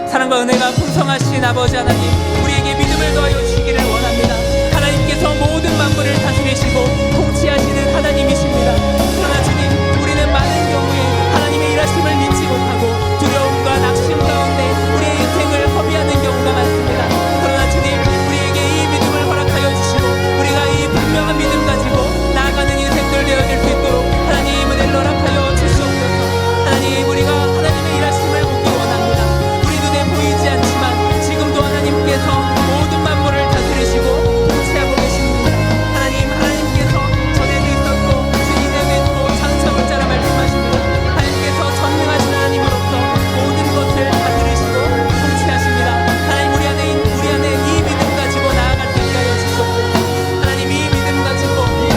사랑과 은혜가 풍성하신 아버지 하나님, 우리에게 믿음을 더하여 주시기를 원합니다. 하나님께서 모든 만물을 다스리시고 통치하시는 하나님이십니다. 그러나 주님, 우리는 많은 경우에 하나님의 일하심을 믿지 못하고 두려움과 낙심 가운데 우리의 인생을 허비하는 경우가 많습니다. 그러나 주님, 우리에게 이 믿음을 허락하여 주시고 우리가 이 분명한 믿음 가지고 나아가는 인생들 되어질 수 있도록 하나님 은혜를 허락하여 주시옵소서. 하나님, 우리가 하나님의 일하심을 보기 원합니다. 우리 눈에 보이지 않지만 지금도 하나님께서 모든 만물을 다스리시고 통치하고 계십니다. 하나님께서 전에도 있었고 주님에도 있고 장차올자라 말씀하십니다. 하나님께서 전능하신 하나님으로서 모든 것을 다스리시고 통치하십니다. 하나님, 우리 안에 이 믿음 가지고 나아갈 수 있게 하여 주시옵소서. 하나님, 이 믿음 가지고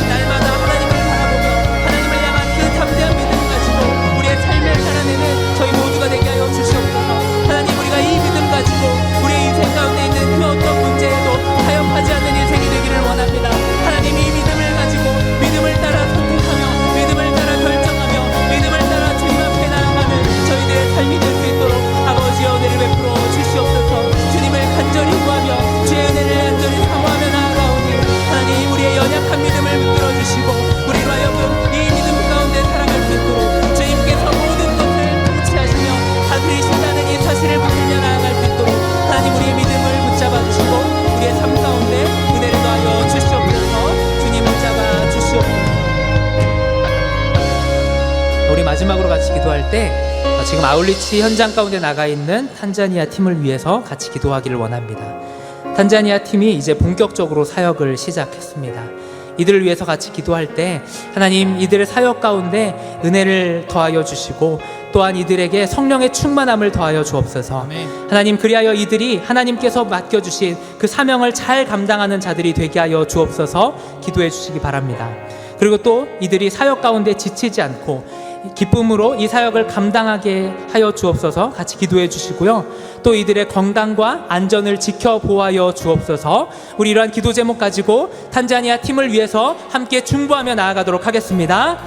날마다 하나님을 바라보며 하나님을 향한 그 담대한 믿음 가지고 우리의 삶을 살아내는 저희 모두가 되게 하여 주시옵소서. 하나님, 우리가 이 믿음 가지고 우리의 인생 가운데 있는 그 어떤 문제에도 타협하지 않는 인생이 되기를 원합니다. 하나님, 이 믿음을 가지고 믿음을 따라 선택하며 믿음을 따라 결정하며 믿음을 따라 주님 앞에 나아가는 저희들의 삶이 될 수 있도록 아버지의 은혜를 베풀어 주시옵소서. 주님을 간절히 구하며 주의 은혜를 간절히 사모하며 나아가오니 하나님, 우리의 연약한 믿음을 붙들어 주시고 우리로 하여금 이 믿음 가운데 살아갈 수 있도록 주님께서 모든 것을 통치하시며 다스리신다는 이 사실을 붙들며 나아갈 수 있도록 하나님, 우리의 믿음을 붙잡아 주시고 우리의 삶 가운데 은혜를 더하여 주시옵소서. 주님 붙잡아 주시옵소서. 우리 마지막으로 같이 기도할 때 지금 아울리치 현장 가운데 나가 있는 탄자니아 팀을 위해서 같이 기도하기를 원합니다. 탄자니아 팀이 이제 본격적으로 사역을 시작했습니다. 이들을 위해서 같이 기도할 때 하나님, 이들의 사역 가운데 은혜를 더하여 주시고 또한 이들에게 성령의 충만함을 더하여 주옵소서. 하나님, 그리하여 이들이 하나님께서 맡겨주신 그 사명을 잘 감당하는 자들이 되게 하여 주옵소서. 기도해 주시기 바랍니다. 그리고 또 이들이 사역 가운데 지치지 않고 기쁨으로 이 사역을 감당하게 하여 주옵소서. 같이 기도해 주시고요. 또 이들의 건강과 안전을 지켜 보호하여 주옵소서. 우리 이러한 기도 제목 가지고 탄자니아 팀을 위해서 함께 중보하며 나아가도록 하겠습니다.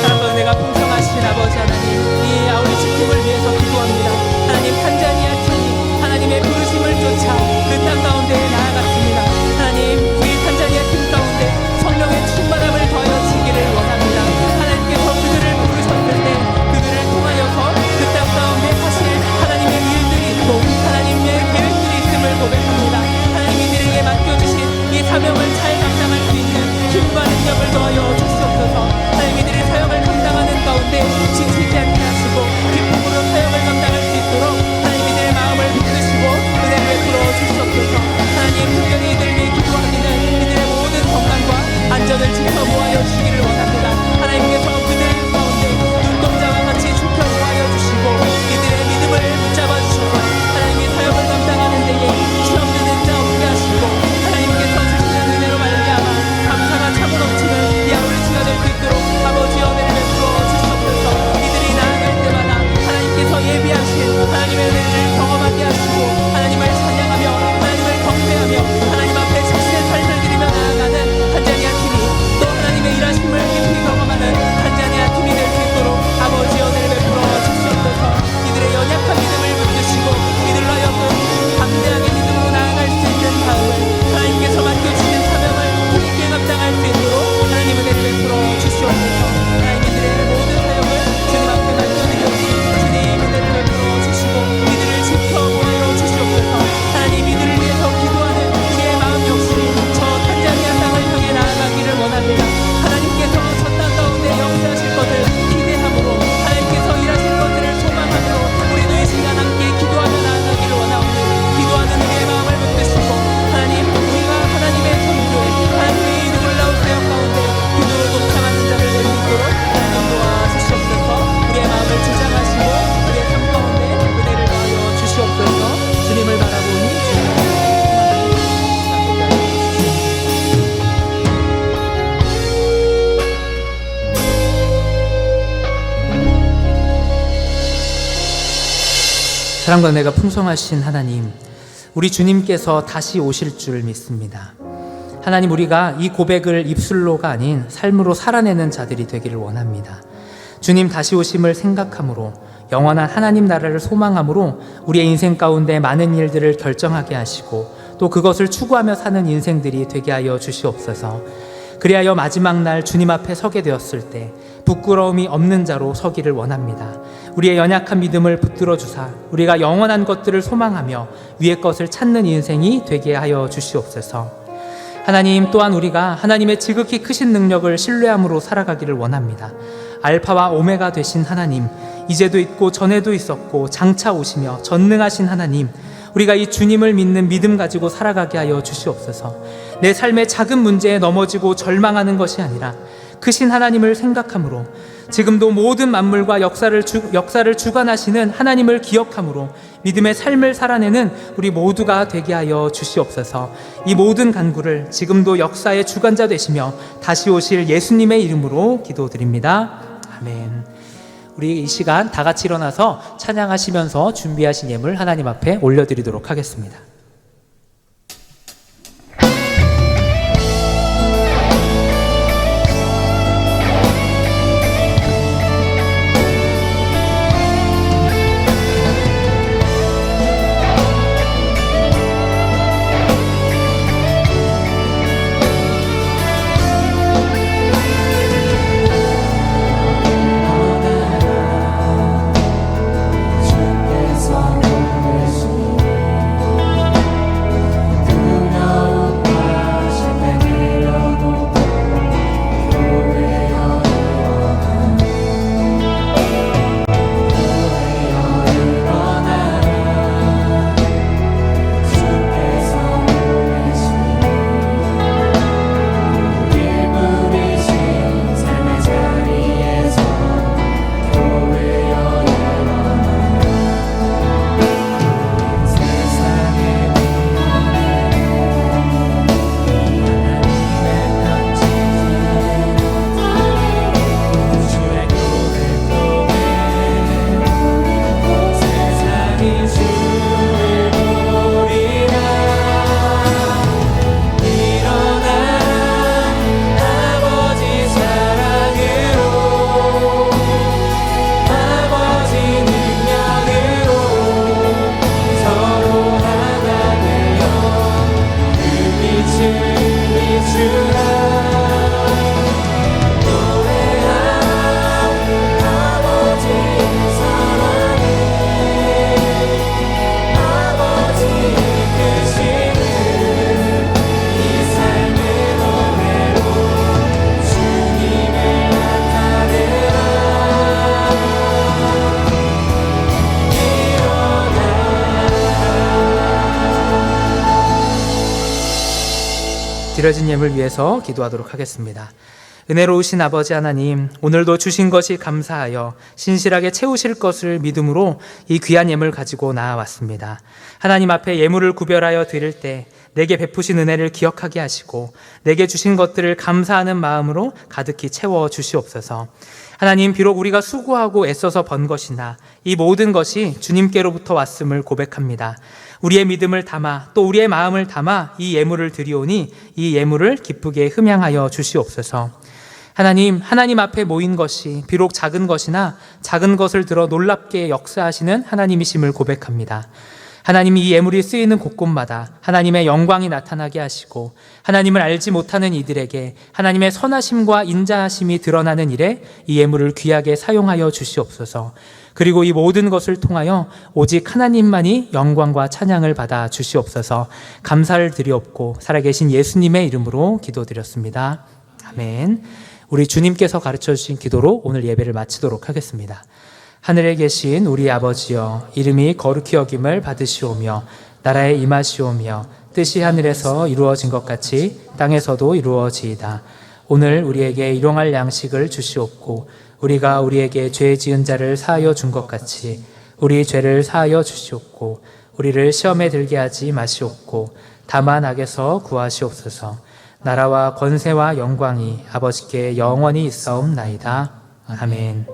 사랑과 은혜가 풍성하신 아버지 하나님, 이 아우리치 팀을 위해서 기도합니다. 하나님, 탄자니아 팀이 하나님의 부르심을 쫓아 그 땅 가운데 나아갔습니다. 하나님, 우리 탄자니아 팀 가운데 성령의 충만함을 더하여 주시기를 원합니다. 하나님께서 그들을 부르셨을 때 그들을 통하여서 그 땅 가운데 하실 하나님의 일들이 있고 하나님의 계획들이 있음을 고백합니다. 하나님, 이들에게 맡겨주신 이 사명을 잘 감당할 수 있는 힘과 능력을 더하여 주시옵소서. 하나님, 이들의 사역을 감당하는 가운데 지치지 않게 하시고 기쁨으로 사역을 감당할 수 있도록 하나님, 이들의 마음을 붙드시고 은혜를 베풀어 주시옵소서. 하나님, 특별히 이들을 위해 기도하기는 이들의 모든 건강과 안전을 지켜 보호하여 주시기를 원합니다. 하나님께서 그들 가운데 눈동자와 같이 지켜 보호하여 주시고 이들의 믿음을 붙잡아 주셔서 하나님의 사역을 감당하는 데에 시험 드는 자 없게 하시고 하나님께서 주시는 은혜로 말미암아 감사가 차고 넘치는 이 아우리치가 될 수 있도록 아버지의 은혜를 베풀어 주시옵소서. 사랑과 은혜가 풍성하신 하나님, 우리 주님께서 다시 오실 줄 믿습니다. 하나님, 우리가 이 고백을 입술로가 아닌 삶으로 살아내는 자들이 되기를 원합니다. 주님 다시 오심을 생각함으로, 영원한 하나님 나라를 소망함으로 우리의 인생 가운데 많은 일들을 결정하게 하시고 또 그것을 추구하며 사는 인생들이 되게 하여 주시옵소서. 그리하여 마지막 날 주님 앞에 서게 되었을 때 부끄러움이 없는 자로 서기를 원합니다. 우리의 연약한 믿음을 붙들어 주사 우리가 영원한 것들을 소망하며 위의 것을 찾는 인생이 되게 하여 주시옵소서. 하나님, 또한 우리가 하나님의 지극히 크신 능력을 신뢰함으로 살아가기를 원합니다. 알파와 오메가 되신 하나님, 이제도 있고 전에도 있었고 장차 오시며 전능하신 하나님, 우리가 이 주님을 믿는 믿음 가지고 살아가게 하여 주시옵소서. 내 삶의 작은 문제에 넘어지고 절망하는 것이 아니라 크신 하나님을 생각함으로, 지금도 모든 만물과 역사를 주관하시는 하나님을 기억함으로 믿음의 삶을 살아내는 우리 모두가 되게 하여 주시옵소서. 이 모든 간구를 지금도 역사의 주관자 되시며 다시 오실 예수님의 이름으로 기도드립니다. 아멘. 우리 이 시간 다 같이 일어나서 찬양하시면서 준비하신 예물 하나님 앞에 올려드리도록 하겠습니다. 드려진 예물 위해서 기도하도록 하겠습니다. 은혜로우신 아버지 하나님, 오늘도 주신 것이 감사하여 신실하게 채우실 것을 믿음으로 이 귀한 예물 가지고 나아왔습니다. 하나님 앞에 예물을 구별하여 드릴 때 내게 베푸신 은혜를 기억하게 하시고 내게 주신 것들을 감사하는 마음으로 가득히 채워 주시옵소서. 하나님, 비록 우리가 수고하고 애써서 번 것이나 이 모든 것이 주님께로부터 왔음을 고백합니다. 우리의 믿음을 담아 또 우리의 마음을 담아 이 예물을 드리오니 이 예물을 기쁘게 흠양하여 주시옵소서. 하나님 앞에 모인 것이 비록 작은 것이나 작은 것을 들어 놀랍게 역사하시는 하나님이심을 고백합니다. 하나님이 이 예물이 쓰이는 곳곳마다 하나님의 영광이 나타나게 하시고 하나님을 알지 못하는 이들에게 하나님의 선하심과 인자하심이 드러나는 일에 이 예물을 귀하게 사용하여 주시옵소서. 그리고 이 모든 것을 통하여 오직 하나님만이 영광과 찬양을 받아 주시옵소서. 감사를 드리옵고 살아계신 예수님의 이름으로 기도드렸습니다. 아멘. 우리 주님께서 가르쳐 주신 기도로 오늘 예배를 마치도록 하겠습니다. 하늘에 계신 우리 아버지여, 이름이 거룩히 여김을 받으시오며 나라에 임하시오며 뜻이 하늘에서 이루어진 것 같이 땅에서도 이루어지이다. 오늘 우리에게 일용할 양식을 주시옵고 우리가 우리에게 죄 지은 자를 사하여 준 것 같이 우리 죄를 사하여 주시옵고 우리를 시험에 들게 하지 마시옵고 다만 악에서 구하시옵소서. 나라와 권세와 영광이 아버지께 영원히 있사옵나이다. 아멘.